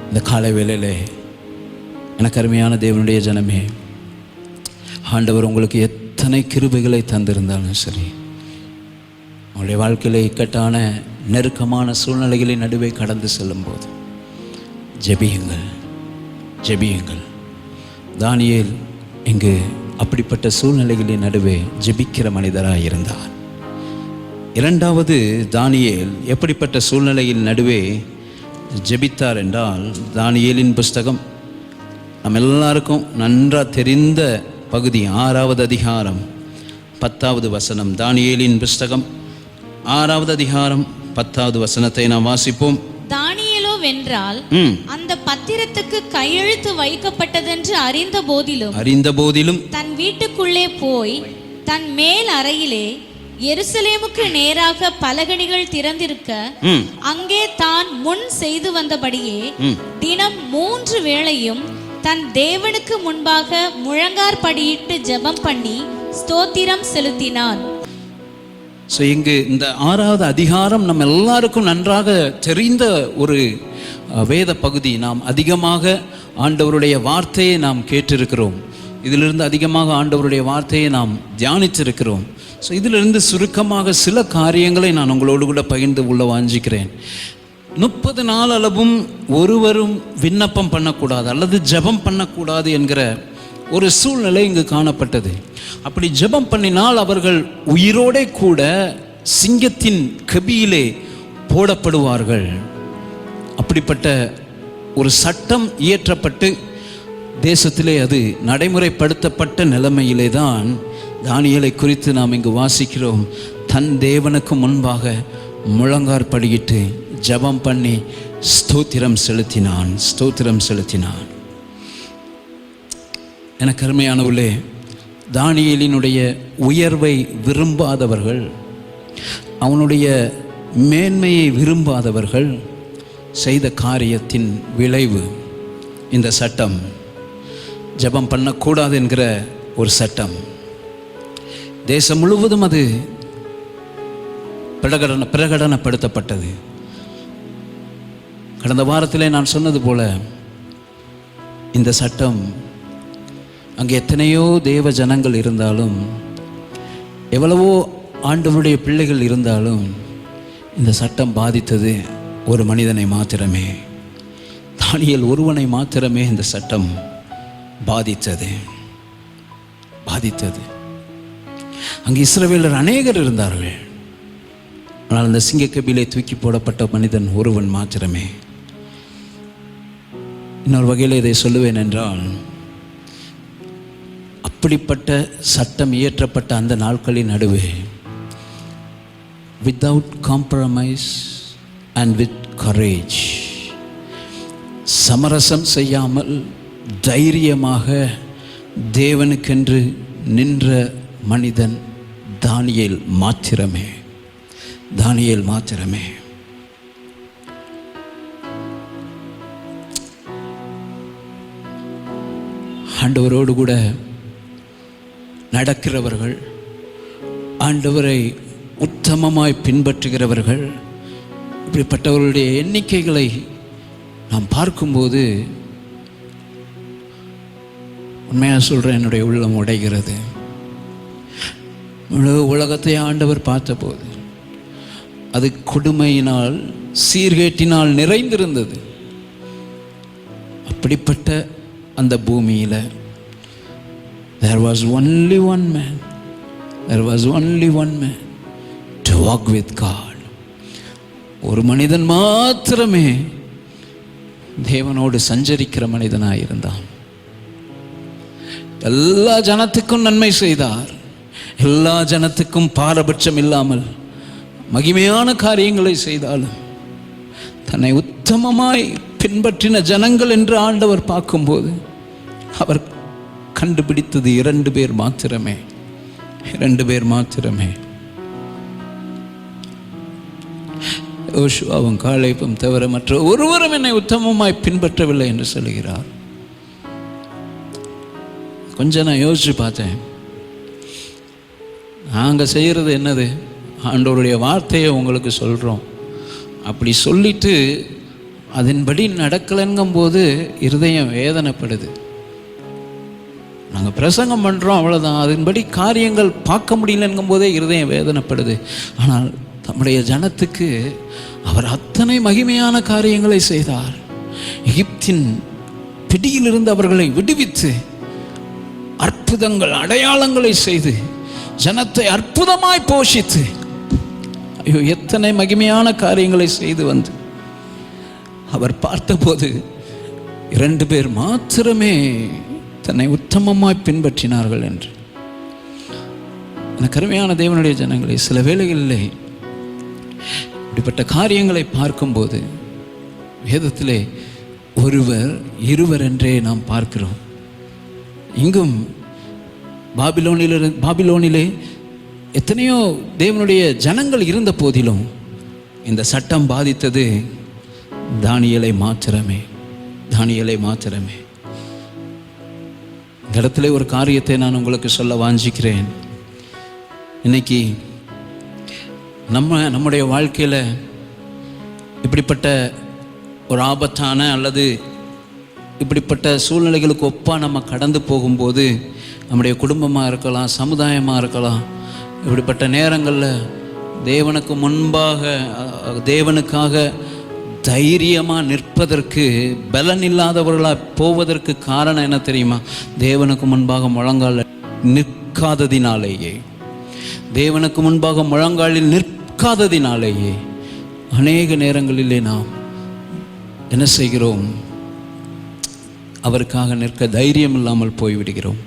இந்த காலை வேளையிலே எனக்கு அருமையான தேவனுடைய ஜனமே, ஆண்டவர் உங்களுக்கு எத்தனை கிருபைகளை தந்திருந்தாலும் சரி, உங்களுடைய வாழ்க்கையில் இக்கட்டான நெருக்கமான சூழ்நிலைகளின் நடுவே கடந்து செல்லும்போது ஜெபியுங்கள், ஜெபியுங்கள். தானியேல் இங்கு அப்படிப்பட்ட சூழ்நிலைகளின் நடுவே ஜெபிக்கிற மனிதராக இருந்தார். இரண்டாவது, தானியேல் எப்படிப்பட்ட சூழ்நிலையின் நடுவே ஜெபித்தார் என்றால், தானியேலின் புஸ்தகம் நம்ம எல்லாருக்கும் நன்றாக தெரிந்த பகுதி, 6வது அதிகாரம் 10வது வசனம். தானியேலின் புஸ்தகம் 6வது அதிகாரம் 10வது வசனத்தை நாம் வாசிப்போம்.
தானியேலோ வென்றால் அந்த பத்திரத்துக்கு கையெழுத்து வைக்கப்பட்டதென்று அறிந்த போதிலும் தன் வீட்டுக்குள்ளே போய் தன் மேல் அறையிலே எருசலேமுக்கு நேராக பலகணிகள் திறந்திருக்க அங்கே தான் முன் செய்து வந்தபடியே தினம் 3 வேளையும் தன் தேவனுக்கு முன்பாக முழங்கார்படியிட்டு ஜெபம் பண்ணி ஸ்தோத்திரம் செலுத்தினான்.
இங்கு இந்த 6வது அதிகாரம் நம்ம எல்லாருக்கும் நன்றாக தெரிந்த ஒரு வேத பகுதி. நாம் அதிகமாக ஆண்டவருடைய வார்த்தையை நாம் கேட்டிருக்கிறோம், இதிலிருந்து அதிகமாக ஆண்டவருடைய வார்த்தையை நாம் தியானித்திருக்கிறோம். இதிலிருந்து சுருக்கமாக சில காரியங்களை நான் உங்களோடு கூட பகிர்ந்து கொள்ள வாஞ்சிக்கிறேன். 30 நாள் அளவும் ஒருவரும் விண்ணப்பம் பண்ணக்கூடாது அல்லது ஜெபம் பண்ணக்கூடாது என்கிற ஒரு சூழ்நிலை இங்கு காணப்பட்டது. அப்படி ஜெபம் பண்ணினால் அவர்கள் உயிரோடே கூட சிங்கத்தின் கபியிலே போடப்படுவார்கள். அப்படிப்பட்ட ஒரு சட்டம் இயற்றப்பட்டு தேசத்திலே அது நடைமுறைப்படுத்தப்பட்ட நிலைமையிலே தான் தானியேலை குறித்து நாம் இங்கு வாசிக்கிறோம். தன் தேவனுக்கு முன்பாக முழங்கார்படியிட்டு ஜெபம் பண்ணி ஸ்தோத்திரம் செலுத்தினான். எனக்கு அருமையானவர்களே, தானியேலினுடைய உயர்வை விரும்பாதவர்கள், அவனுடைய மேன்மையை விரும்பாதவர்கள் செய்த காரியத்தின் விளைவு இந்த சட்டம். ஜெபம் பண்ணக்கூடாது என்கிற ஒரு சட்டம் தேசம் முழுவதும் அது பிரகடனப்படுத்தப்பட்டது. கடந்த வாரத்திலே நான் சொன்னது போல இந்த சட்டம் அங்கே எத்தனையோ தேவ ஜனங்கள் இருந்தாலும், எவ்வளவோ ஆண்டவருடைய பிள்ளைகள் இருந்தாலும், இந்த சட்டம் பாதித்தது ஒரு மனிதனை மாத்திரமே. தானியேல் ஒருவனை மாத்திரமே இந்த சட்டம் பாதித்தது. அங்கு இஸ்ரவேலர் அநேகர் இருந்தார்கள், ஆனால் அந்த சிங்கக்கபிலே தூக்கி போடப்பட்ட மனிதன் ஒருவன் மாத்திரமே. இன்னொரு வகையில் இதை சொல்லுவேன் என்றால், அப்படிப்பட்ட சட்டம் இயற்றப்பட்ட அந்த நாட்களின் நடுவே without compromise and with courage, சமரசம் செய்யாமல் தைரியமாக தேவனுக்கென்று நின்ற மனிதன் தானியேல் மாத்திரமே. ஆண்டவரோடு கூட நடக்கிறவர்கள், ஆண்டவரை உத்தமமாய் பின்பற்றுகிறவர்கள், இப்படிப்பட்டவர்களுடைய எண்ணிக்கைகளை நாம் பார்க்கும்போது உண்மையாக சொல்கிறேன், என்னுடைய உள்ளம் உடைகிறது. முழு உலகத்தை ஆண்டவர் பார்த்தபோது அது கொடுமையினால், சீர்கேட்டினால் நிறைந்திருந்தது. அப்படிப்பட்ட அந்த பூமியில் there was only one man to walk with God. ஒரு மனிதன் மாத்திரமே தேவனோடு சஞ்சரிக்கிற மனிதனாக இருந்தான். எல்லா ஜனத்துக்கும் நன்மை செய்தார், எல்லா ஜனத்துக்கும் பாரபட்சம் இல்லாமல் மகிமையான காரியங்களை செய்தாலும் தன்னை உத்தமமாய் பின்பற்றின ஜனங்கள் என்று ஆண்டவர் பார்க்கும்போது அவர் கண்டுபிடித்தது 2 பேர் மாத்திரமே. 2 பேர் மாத்திரமே. யோசுவாவும் காலேபும் தவிர மற்ற ஒருவரும் என்னை உத்தமமாய் பின்பற்றவில்லை என்று சொல்கிறார். கொஞ்சம் நான் யோசிச்சு பார்த்தேன். நாங்கள் செய்கிறது என்னது? ஆண்டவருடைய வார்த்தையை உங்களுக்கு சொல்கிறோம். அப்படி சொல்லிட்டு அதன்படி நடக்கலைங்கும் போது இருதயம் வேதனைப்படுது. நாங்கள் பிரசங்கம் பண்ணுறோம், அவ்வளோதான். அதன்படி காரியங்கள் பார்க்க முடியலங்கும் போதே இருதயம் வேதனைப்படுது. ஆனால் நம்முடைய ஜனத்துக்கு அவர் அத்தனை மகிமையான காரியங்களை செய்தார். எகிப்தின் பிடியிலிருந்து அவர்களை விடுவித்து அற்புதங்கள் அடையாளங்களை செய்து ஜனத்தை அற்புதமாய் போஷித்து, ஐயோ எத்தனை மகிமையான காரியங்களை செய்து வந்து அவர் பார்த்தபோது 2 பேர் மாத்திரமே தன்னை உத்தமமாய் பின்பற்றினார்கள் என்று. அந்த கருமையான தேவனுடைய ஜனங்களை, சில வேளைகளிலே இப்படிப்பட்ட காரியங்களை பார்க்கும்போது வேதத்திலே ஒருவர் இருவர் என்றே நாம் பார்க்கிறோம். இங்கும் பாபிலோனிலே எத்தனையோ தேவனுடைய ஜனங்கள் இருந்த போதிலும் இந்த சட்டம் பாதித்தது தானியேலை மாத்திரமே. தானியேலை மாத்திரமே. இந்த இடத்துல ஒரு காரியத்தை நான் உங்களுக்கு சொல்ல வாஞ்சிக்கிறேன். இன்னைக்கு நம்முடைய வாழ்க்கையில் இப்படிப்பட்ட ஒரு ஆபத்தான அல்லது இப்படிப்பட்ட சூழ்நிலைகளுக்கு ஒப்பாக நம்ம கடந்து போகும்போது, நம்முடைய குடும்பமாக இருக்கலாம், சமுதாயமாக இருக்கலாம், இப்படிப்பட்ட நேரங்களில் தேவனுக்கு முன்பாக தேவனுக்காக தைரியமாக நிற்பதற்கு பலன் இல்லாதவர்களாக போவதற்கு காரணம் என்ன தெரியுமா? தேவனுக்கு முன்பாக முழங்கால் நிற்காததினாலேயே, தேவனுக்கு முன்பாக முழங்காலில் நிற்காததினாலேயே அநேக நேரங்களிலே நாம் என்ன செய்கிறோம்? அவருக்காக நிற்க தைரியம் இல்லாமல் போய்விடுகிறோம்.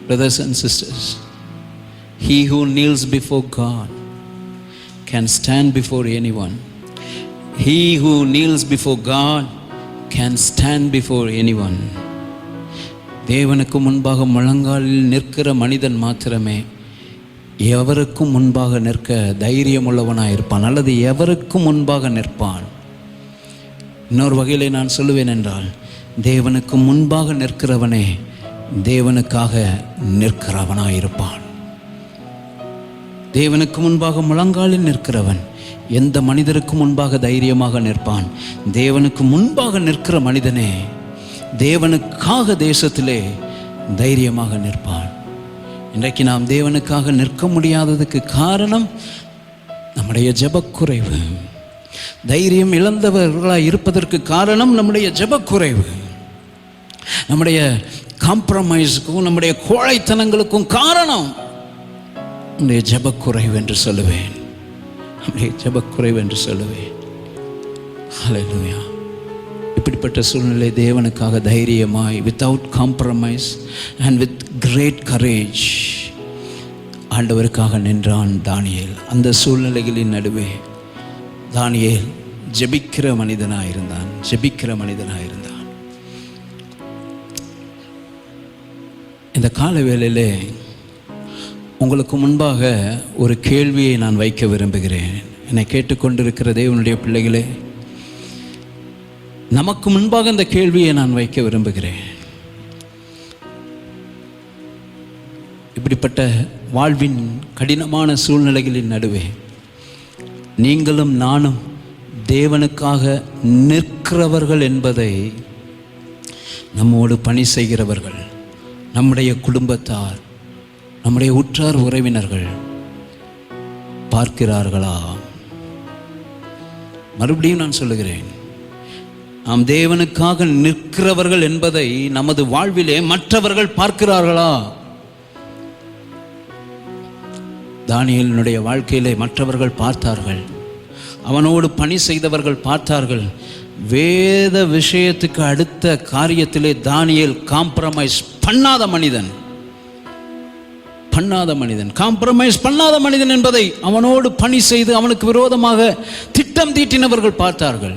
Brothers and sisters, he who kneels before God can stand before anyone. He who kneels before God can stand before anyone. தேவனுக்கு முன்பாக முழங்காலில் நிற்கிற மனிதன் மாத்திரமே எவருக்கும் முன்பாக நிற்க தைரியம் உள்ளவனாக இருப்பான், அல்லது எவருக்கும் முன்பாக நிற்பான். இன்னொரு வகையிலே நான் சொல்லுவேன் என்றால், தேவனுக்கு முன்பாக நிற்கிறவனே தேவனுக்காக நிற்கிறவனாக இருப்பான். தேவனுக்கு முன்பாக முழங்காலில் நிற்கிறவன் எந்த மனிதருக்கு முன்பாக தைரியமாக நிற்பான்? தேவனுக்கு முன்பாக நிற்கிற மனிதனே தேவனுக்காக தேசத்திலே தைரியமாக நிற்பான். இன்றைக்கு நாம் தேவனுக்காக நிற்க முடியாததுக்கு காரணம் நம்முடைய ஜெபக்குறைவு. தைரியம் இழந்தவர்களாக இருப்பதற்கு காரணம் நம்முடைய ஜெபக்குறைவு. நம்முடைய காம்ப்ரமைஸுக்கும் நம்முடைய கோழைத்தனங்களுக்கும் காரணம் நம்முடைய ஜெபக்குறைவு என்று சொல்லுவேன். நம்முடைய ஜெபக்குறைவு என்று சொல்லுவேன். ஹல்லேலூயா. இப்படிப்பட்ட சூழ்நிலை தேவனுக்காக தைரியமாய், without compromise and with great courage ஆண்டவருக்காக நின்றான் தானியேல். அந்த சூழ்நிலைகளின் நடுவே தானியேல் ஜெபிக்கிற மனிதனாக இருந்தான். ஜெபிக்கிற மனிதனாக இருந்தான். இந்த கால வேளையிலே உங்களுக்கு முன்பாக ஒரு கேள்வியை நான் வைக்க விரும்புகிறேன். என்னை கேட்டுக்கொண்டிருக்கிற தேவனுடைய பிள்ளைகளே, நமக்கு முன்பாக இந்த கேள்வியை நான் வைக்க விரும்புகிறேன். இப்படிப்பட்ட வாழ்வின் கடினமான சூழ்நிலைகளின் நடுவே நீங்களும் நானும் தேவனுக்காக நிற்கிறவர்கள் என்பதை நம்மோடு பணி செய்கிறவர்கள், நம்முடைய குடும்பத்தார், நம்முடைய உற்றார் உறவினர்கள் பார்க்கிறார்களா? மறுபடியும் நான் சொல்லுகிறேன், நாம் தேவனுக்காக நிற்கிறவர்கள் என்பதை நமது வாழ்விலே மற்றவர்கள் பார்க்கிறார்களா? தானியேலினுடைய வாழ்க்கையிலே மற்றவர்கள் பார்த்தார்கள். அவனோடு பணி செய்தவர்கள் பார்த்தார்கள். வேத விஷயத்துக்கு அடுத்த காரியத்திலே தானியேல் காம்ப்ரமைஸ் பண்ணாத மனிதன். காம்ப்ரமைஸ் பண்ணாத மனிதன் என்பதை அவனோடு பணி செய்து அவனுக்கு விரோதமாக திட்டம் தீட்டினவர்கள் பார்த்தார்கள்.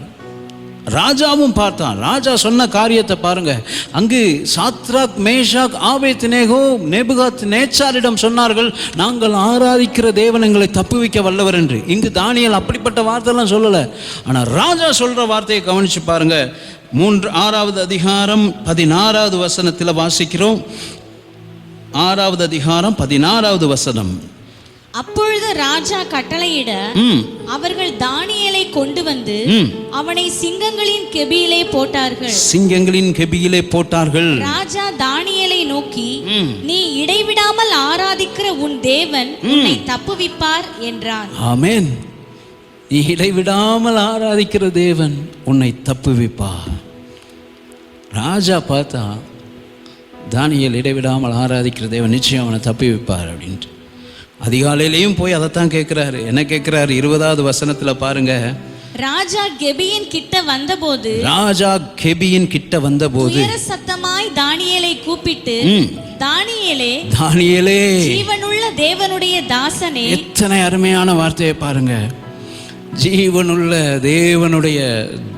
ராஜாவும் பார்த்தான். ராஜா சொன்ன காரியத்தை பாருங்க. அங்கு சாத்ராக், மேஷாக், ஆபேத்நேகோ நேபுகாத் நேச்சாரிடம் சொன்னார்கள், நாங்கள் ஆராதிக்கிற தேவன் எங்களை தப்புவிக்க வல்லவர் என்று. இங்கு தானியேல் அப்படிப்பட்ட வார்த்தைலாம் சொல்லலை. ஆனால் ராஜா சொல்ற வார்த்தையை கவனிச்சு பாருங்க. 6வது அதிகாரம் 16வது வசனத்தில் வாசிக்கிறோம். 6வது அதிகாரம் 16வது வசனம்.
அப்பொழுது ராஜா கட்டளையிட அவர்கள் தானியேலை கொண்டு வந்து அவனை சிங்கங்களின் கெபியிலே போட்டார்கள்.
சிங்கங்களின் கெபியிலே போட்டார்கள்.
ராஜா தானியேலை நோக்கி, நீ இடைவிடாமல் ஆராதிக்கிற உன் தேவன் உன்னை தப்புவிப்பார் என்றான்.
ஆமென். நீ இடைவிடாமல் ஆராதிக்கிற தேவன் உன்னை தப்புவிப்பார். ராஜா பார்த்தா தானியேல் இடைவிடாமல் ஆராதிக்கிற தேவன் நிச்சயம் அவனை தப்புவிப்பார் அப்படின்ட்டு. அதிகாலையிலையும் போய் அதைத்தான் கேட்கிறாரு. என்ன கேட்கிறாரு? 20வது வசனத்துல பாருங்க.
ராஜா கெபியின் கிட்ட வந்தபோது சத்தமாய் தானியேலை கூப்பிட்டு, தானியேலே, ஜீவனுள்ள தேவனுடைய தாசனே.
எத்தனை அருமையான வார்த்தையை பாருங்க. ஜீவனுள்ள தேவனுடைய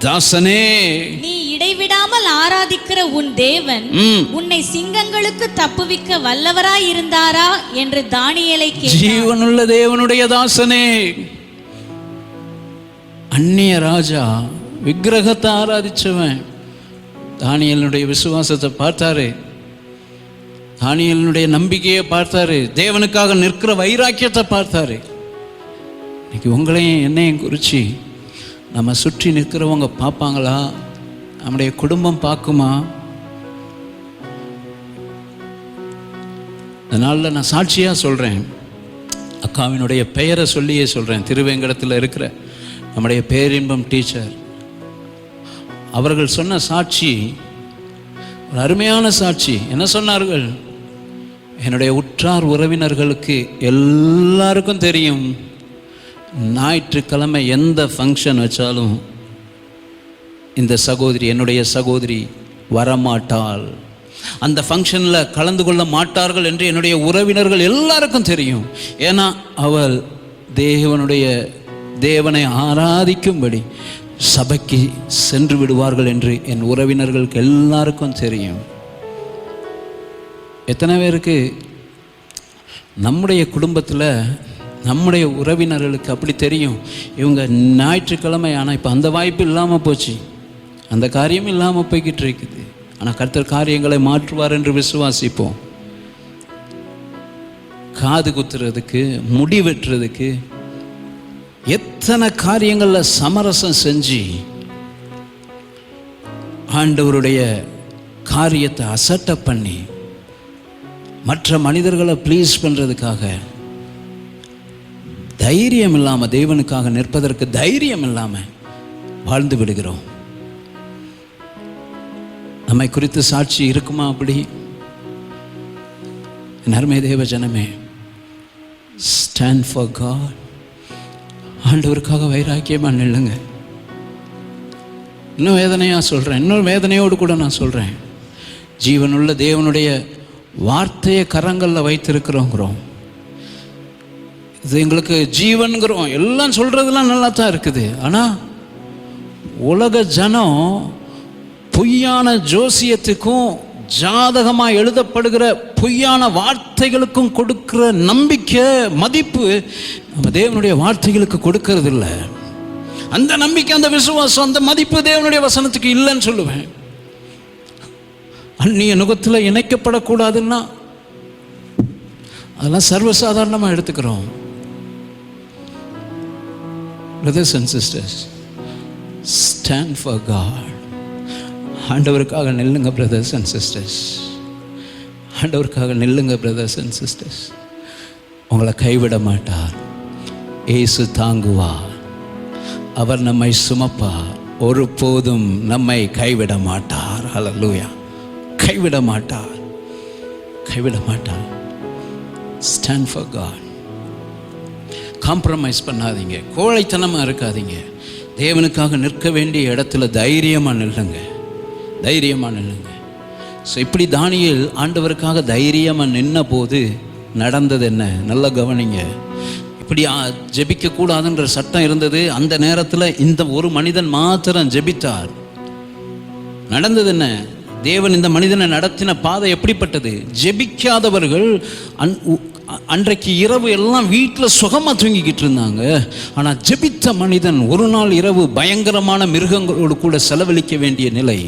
தாசனே,
நீ இடைவிடாமல் ஆராதிக்கிற உன் தேவன் உன்னை சிங்கங்களுக்கு தப்புவிக்க வல்லவராய் இருந்தாரா என்று தானியேலை கேட்டார்.
ஜீவனுள்ள தேவனுடைய தாசனே. அந்நிய ராஜா, விக்கிரகத்தை ஆராதிச்சவன் தானியேலுடைய விசுவாசத்தை பார்த்தாரு. தானியேலுடைய நம்பிக்கையை பார்த்தாரு. தேவனுக்காக நிற்கிற வைராக்கியத்தை பார்த்தாரு. இன்னைக்கு உங்களையும் என்னையும் குறித்து நம்ம சுற்றி நிற்கிறவங்க பார்ப்பாங்களா? நம்முடைய குடும்பம் பார்க்குமா? அதனால நான் சாட்சியாக சொல்கிறேன். அக்காவினுடைய பெயரை சொல்லியே சொல்கிறேன். திருவேங்கடத்தில் இருக்கிற நம்முடைய பேரின்பம் டீச்சர் அவர்கள் சொன்ன சாட்சி ஒரு அருமையான சாட்சி. என்ன சொன்னார்கள்? என்னுடைய உற்றார் உறவினர்களுக்கு எல்லாருக்கும் தெரியும், ஞாயிற்றுக்கிழமை எந்த ஃபங்க்ஷன் வச்சாலும் இந்த சகோதரி, என்னுடைய சகோதரி வரமாட்டாள், அந்த ஃபங்க்ஷனில் கலந்து கொள்ள மாட்டார்கள் என்று என்னுடைய உறவினர்கள் எல்லாருக்கும் தெரியும். ஏன்னா அவள் தேவனை ஆராதிக்கும்படி சபைக்கு சென்று விடுவார்கள் என்று என் உறவினர்களுக்கு எல்லாருக்கும் தெரியும். எத்தனை பேருக்கு நம்முடைய குடும்பத்தில் நம்முடைய உறவினர்களுக்கு அப்படி தெரியும், இவங்க ஞாயிற்றுக்கிழமை, ஆனால் இப்போ அந்த வாய்ப்பு இல்லாமல் போச்சு, அந்த காரியம் இல்லாமல் போய்கிட்டு இருக்குது. ஆனால் கர்த்தர் காரியங்களை மாற்றுவார் என்று விசுவாசிப்போம். காது குத்துறதுக்கு, முடி வெட்டுறதுக்கு எத்தனை காரியங்களில் சமரசம் செஞ்சு ஆண்டவருடைய காரியத்தை அசட்டை பண்ணி மற்ற மனிதர்களை ப்ளீஸ் பண்ணுறதுக்காக தைரியம் இல்லாமல், தேவனுக்காக நிற்பதற்கு தைரியம் இல்லாமல் வாழ்ந்து விடுகிறோம். நம்மை குறித்து சாட்சி இருக்குமா? அப்படி நர்மே தேவ ஜனமே, ஸ்டாண்ட் ஃபார் காட். ஆண்டவருக்காக வைராக்கியமாக நில்லுங்க. இன்னும் வேதனையாக சொல்கிறேன், இன்னொரு வேதனையோடு கூட நான் சொல்கிறேன். ஜீவனுள்ள தேவனுடைய வார்த்தையை கரங்களில் வைத்திருக்கிறோங்கிறோம். இது எங்களுக்கு ஜீவன்கிறோம், எல்லாம் சொல்கிறதுலாம் நல்லா தான் இருக்குது. ஆனால் உலக ஜனம் பொய்யான ஜோசியத்துக்கும் ஜாதகமாக எழுதப்படுகிற பொய்யான வார்த்தைகளுக்கும் கொடுக்கிற நம்பிக்கை, மதிப்பு நம்ம தேவனுடைய வார்த்தைகளுக்கு கொடுக்கறது இல்லை. அந்த நம்பிக்கை, அந்த விசுவாசம், அந்த மதிப்பு தேவனுடைய வசனத்துக்கு இல்லைன்னு சொல்லுவேன். அந்நிய நுகத்தில் இணைக்கப்படக்கூடாதுன்னா அதெல்லாம் சர்வசாதாரணமாக எடுத்துக்கிறோம். Brothers and sisters, stand for God. ஆண்டவருக்காக நில்லுங்க பிரதர்ஸ் அண்ட் சிஸ்டர்ஸ். ஆண்டவருக்காக நில்லுங்க பிரதர்ஸ் அண்ட் சிஸ்டர்ஸ். உங்களை கைவிட மாட்டார். இயேசு தாங்குவார். அவர் நம்மை சுமப்பார். ஒருபோதும் நம்மை கைவிட மாட்டார். ஹல்லேலூயா. கைவிட மாட்டார், கைவிட மாட்டார். Stand for God. காம்ப்ரமைஸ் பண்ணாதீங்க, கோழைத்தனமாக இருக்காதீங்க. தேவனுக்காக நிற்க வேண்டிய இடத்துல தைரியமாக நில்லுங்க, தைரியமாக நில்லுங்க. ஸோ இப்படி தானியேல் ஆண்டவருக்காக தைரியமாக நின்ன போது நடந்தது என்ன? நல்லா கவனிங்க. இப்படி ஜெபிக்கக்கூடாதுன்ற சட்டம் இருந்தது. அந்த நேரத்தில் இந்த ஒரு மனிதன் மாத்திரம் ஜெபித்தார். நடந்தது என்ன? தேவன் இந்த மனிதனை நடத்தின பாதை எப்படிப்பட்டது? ஜெபிக்காதவர்கள் அன்றைக்கு இரவு எல்லாம் வீட்டில் சுகமாக தூங்கிக்கிட்டு இருந்தாங்க. ஆனால் ஜெபித்த மனிதன் ஒரு நாள் இரவு பயங்கரமான மிருகங்களோடு கூட செலவழிக்க வேண்டிய நிலை.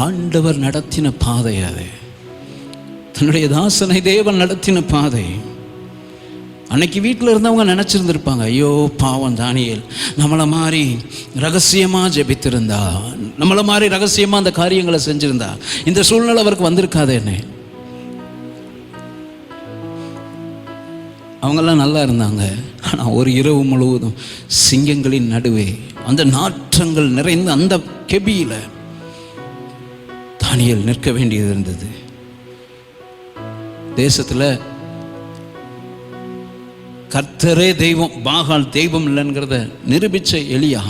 ஆண்டவர் நடத்தின பாதை அது. தன்னுடைய தாசனை தேவன் நடத்தின பாதை. அன்னைக்கு வீட்டில் இருந்தவங்க நினச்சிருந்துருப்பாங்க, ஐயோ பாவம் தானியேல் நம்மளை மாதிரி ரகசியமாக ஜெபித்திருந்தா, நம்மளை மாதிரி ரகசியமாக அந்த காரியங்களை செஞ்சுருந்தா இந்த சூழ்நிலை அவருக்கு வந்திருக்காதேன்னு. அவங்கெல்லாம் நல்லா இருந்தாங்க. ஆனால் ஒரு இரவு முழுவதும் சிங்கங்களின் நடுவே அந்த நாற்றங்கள் நிறைந்த அந்த கெபியில் தானியேல் நிற்க வேண்டியது இருந்தது. தேசத்தில் கர்த்தரே தெய்வம், பாகால் தெய்வம் இல்லைங்கிறத நிரூபித்த எலியா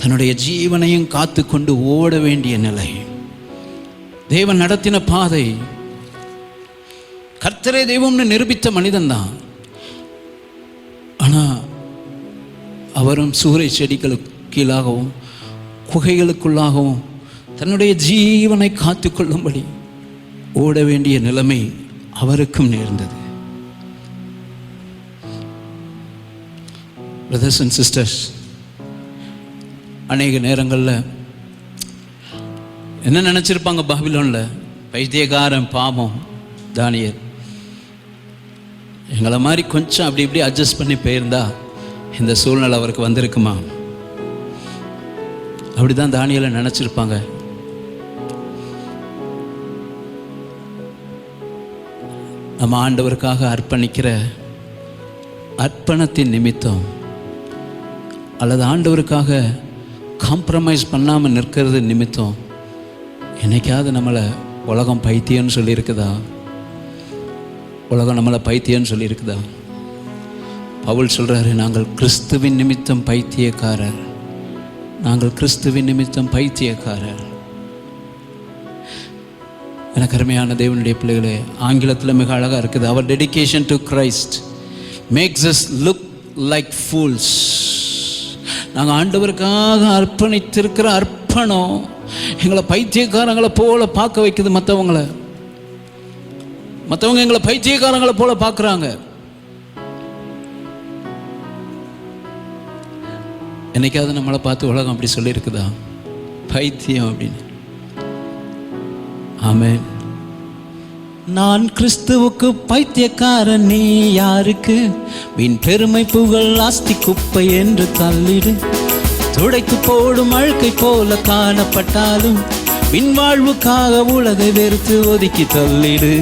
தன்னுடைய ஜீவனையும் காத்து கொண்டு ஓட வேண்டிய நிலை. தேவன் நடத்தின பாதை. கர்த்தரே தெய்வம்னு நிரூபித்த மனிதன் தான். ஆனால் அவரும் சூறை செடிகளுக்கு கீழாகவும் குகைகளுக்குள்ளாகவும் தன்னுடைய ஜீவனை காத்து கொள்ளும்படி ஓட வேண்டிய நிலைமை அவருக்கும் நேர்ந்தது. பிரதர்ஸ் அண்ட் சிஸ்டர்ஸ், அநேக நேரங்களில் என்ன நினச்சிருப்பாங்க பாபிலோனில்? பைத்தியக்காரன், பாவம் தானியேல் எங்களை மாதிரி கொஞ்சம் அப்படி இப்படி அட்ஜஸ்ட் பண்ணி போயிருந்தா இந்த சூழ்நிலை அவருக்கு வந்திருக்குமா? அப்படி தான் தானியேலை நினச்சிருப்பாங்க. நம்ம ஆண்டவருக்காக அர்ப்பணிக்கிற அர்ப்பணத்தின் நிமித்தம் அல்லது ஆண்டவருக்காக காம்ப்ரமைஸ் பண்ணாமல் நிற்கிறது நிமித்தம் என்னைக்காவது நம்மளை உலகம் பைத்தியம்னு சொல்லியிருக்குதா? உலகம் நம்மளை பைத்தியம்னு சொல்லியிருக்குதா? பவுல் சொல்கிறாரு, நாங்கள் கிறிஸ்துவின் நிமித்தம் பைத்தியக்காரர், நாங்கள் கிறிஸ்துவின் நிமித்தம் பைத்தியக்காரர். எனக்கு அருமையான தேவனுடைய பிள்ளைகளே, ஆங்கிலத்தில் மிக அழகாக இருக்குது. அவர் dedication to Christ makes us look like fools. நாங்கள் ஆண்டவருக்காக அர்ப்பணித்திருக்கிற அர்ப்பணம் எங்களை பைத்தியக்காரங்களை போல பார்க்க வைக்குது. மற்றவங்க எங்களை பைத்தியக்காரங்களை போல பார்க்குறாங்க. என்னைக்காவது நம்மளை பார்த்து உலகம் அப்படி சொல்லியிருக்குதா? பைத்தியம் அப்படின்னு. ஆமென். நான் கிறிஸ்துவுக்கு பைத்தியக்காரன், நீ யாருக்கு? வீண் பெருமை புகழ் ஆஸ்தி குப்பை என்று தள்ளிடு. துடைத்து போடும் அழுக்கை போல காணப்பட்டாலும் பின் வாழ்வுக்காக உலகை வெறுத்து ஒதுக்கி தள்ளிடு.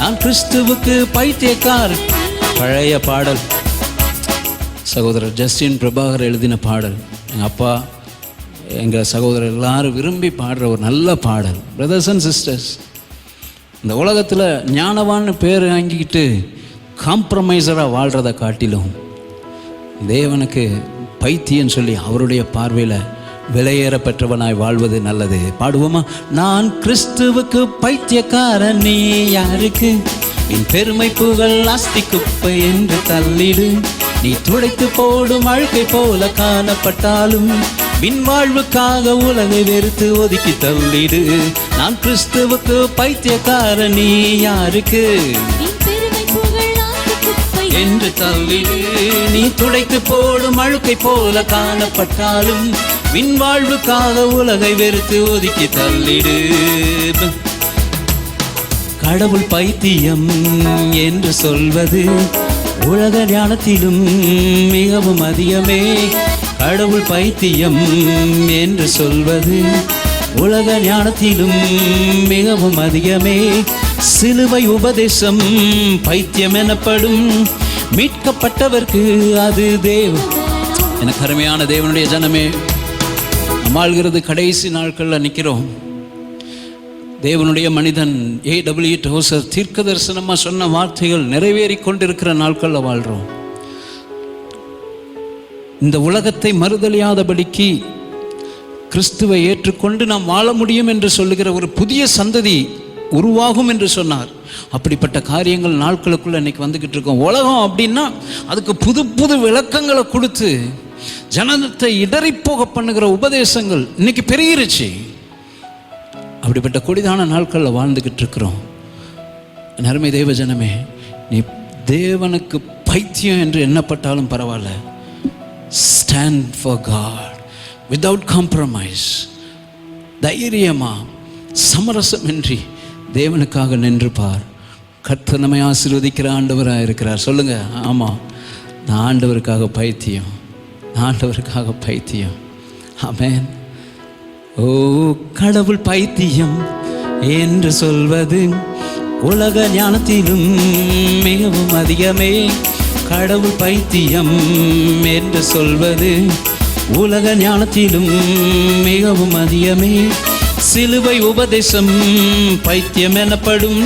நான் கிறிஸ்துவுக்கு பைத்தியக்காரன். பழைய பாடல், சகோதரர் ஜஸ்டின் பிரபாகர் எழுதின பாடல். எங்கள் அப்பா, எங்கள் சகோதரர் எல்லாரும் விரும்பி பாடுற ஒரு நல்ல பாடல். பிரதர்ஸ் அண்ட் சிஸ்டர்ஸ், இந்த உலகத்தில் ஞானவான்னு பேர் வாங்கிக்கிட்டு காம்ப்ரமைசராக வாழ்கிறத காட்டிலும் தேவனுக்கு பைத்தியன்னு சொல்லி அவருடைய பார்வையில் விலையேற பெற்றவனாய் வாழ்வது நல்லது. பாடுவோமா? நான் கிறிஸ்துவுக்கு பைத்தியக்காரன், நீ யாருக்கு? என் பெருமை புகழ் ஆஸ்தி குப்பை என்று தள்ளிடு. நீ துடைத்து போடும் அழுக்கை போல காணப்பட்டாலும் பின் வாழ்வுக்காக உலகை வெறுத்து ஒதுக்கி தள்ளிடு. நான் கிறிஸ்துவுக்கு பைத்தியக்காரன், நீ யாருக்கு? என்று தள்ளிடு. நீ துடைத்து போடும் அழுக்கை போல காணப்பட்டாலும் பின் வாழ்வுக்காக உலகை வெறுத்து ஒதுக்கி தள்ளிடு. கடவுள் பைத்தியம் என்று சொல்வது உலக ஞானத்திலும் மிகவும் அதிகமே. கடவுள் பைத்தியம் என்று சொல்வது உலக ஞானத்திலும் மிகவும் அதிகமே. சிலுவை உபதேசம் பைத்தியம் எனப்படும். மீட்கப்பட்டவர்க்கு அது தேவன். எனக்கு அருமையான தேவனுடைய ஜனமே, நம்மாழ்கிறது கடைசி நாட்களில் நிற்கிறோம். தேவனுடைய மனிதன் A.W. டோசர் தீர்க்க தரிசனமாக சொன்ன வார்த்தைகள் நிறைவேறி கொண்டிருக்கிற நாட்களில் வாழ்கிறோம். இந்த உலகத்தை மறுதலியாதபடிக்கு கிறிஸ்துவை ஏற்றுக்கொண்டு நாம் வாழ முடியும் என்று சொல்லுகிற ஒரு புதிய சந்ததி உருவாகும் என்று சொன்னார். அப்படிப்பட்ட காரியங்கள் நாட்களுக்குள்ள இன்னைக்கு வந்துக்கிட்டு இருக்கோம். உலகம் அப்படின்னா அதுக்கு புது புது விளக்கங்களை கொடுத்து ஜனத்தை இடறி போக பண்ணுகிற உபதேசங்கள் இன்னைக்கு பெருகிருச்சு.
அப்படிப்பட்ட கொடிதான நாட்களில் வாழ்ந்துக்கிட்டு இருக்கிறோம். அருமை தேவ ஜனமே, நீ தேவனுக்கு பைத்தியம் என்று எண்ணப்பட்டாலும் பரவாயில்ல, stand for God without compromise. தைரியமா சமரசமின்றி தேவனுக்காக நின்று பார். கர்த்தர் நம்மை ஆசீர்வதிக்கிற ஆண்டவராக இருக்கிறார். சொல்லுங்க, ஆமாம், நான் ஆண்டவருக்காக பைத்தியம், நான் ஆண்டவருக்காக பைத்தியம். ஆமென். ஓ, கடவுள் பைத்தியம் என்று சொல்வது உலக ஞானத்திலும் மிகவும் அதிகமே. கடவுள் பைத்தியம் என்று சொல்வது உலக ஞானத்திலும் மிகவும் அதிகமே. சிலுவை உபதேசம் பைத்தியம் எனப்படும்,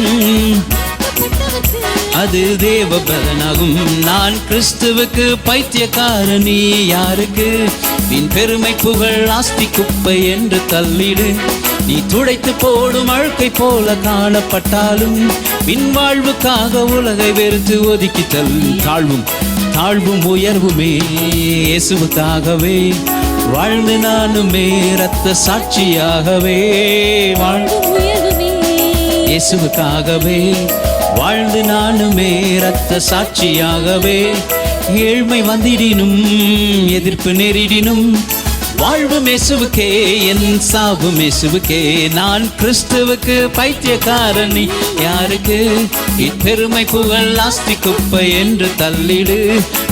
அது தேவ பலனாகும். நான் கிறிஸ்துவுக்கு பைத்தியக்காரனி யாருக்கு? நீன் பெருமை புகழ் ஆஸ்தி குப்பை என்று தள்ளிடு. நீ துடைத்து போடும் அழுக்கை போல காணப்பட்டாலும் பின் வாழ்வுக்காக உலகை வெறுத்து ஒதுக்கி தாழ்வும் உயர்வுமே இயேசுவுக்காகவே வாழ்ந்து நானுமே இரத்த சாட்சியாகவே. இயேசுவுக்காகவே வாழ்ந்து நானுமே இரத்த சாட்சியாகவே. ஏழ்மை வந்திடினும் எதிர்ப்பு நேரிடினும் வாழ்வும் இயேசுவுக்கே, என் சாவும் இயேசுவுக்கே. நான் கிறிஸ்துவுக்கு பைத்தியக்காரனி யாருக்கு? பெருமை புகழ் ஆஸ்தி குப்பை என்று தள்ளிடு.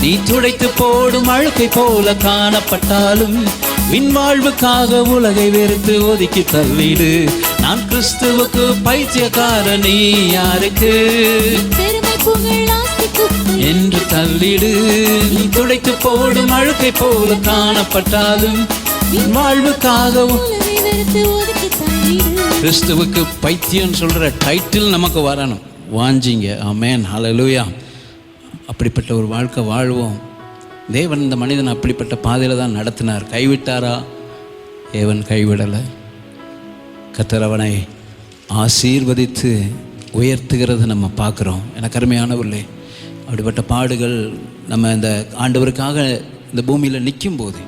நீ துடைத்து போடும் அழுக்கை போல காணப்பட்டாலும் வின் வாழ்வுக்காக உலகை வெறுத்து ஒதுக்கி தள்ளிடு. நான் கிறிஸ்துவுக்கு பைத்தியக்காரனி யாருக்கு?
பெருமை புகழ் ஆஸ்தி குப்பை
என்று தள்ளிடு. நீ துடைத்து போடும் அழுக்கை போல காணப்பட்டாலும் வாழ்வுக்காக
உலகை வெறுத்து ஒதுக்கி தள்ளிடு.
கிறிஸ்துவுக்கு பைத்தியம் சொல்ற டைட்டில் நமக்கு வரணும். வாஞ்சிங்க. ஆமென், ஹல்லேலூயா. அப்படிப்பட்ட ஒரு வாழ்க்கை வாழ்வோம். தேவன் இந்த மனிதன் அப்படிப்பட்ட பாதையில் தான் நடத்தினார். கைவிட்டாரா? தேவன் கைவிடலை. கர்த்தர் அவனை ஆசீர்வதித்து உயர்த்துகிறது நம்ம பார்க்குறோம். எனக்கு அருமையானவர்களே, அப்படிப்பட்ட பாடுகள் நம்ம இந்த ஆண்டவருக்காக இந்த பூமியில் நிற்கும் போது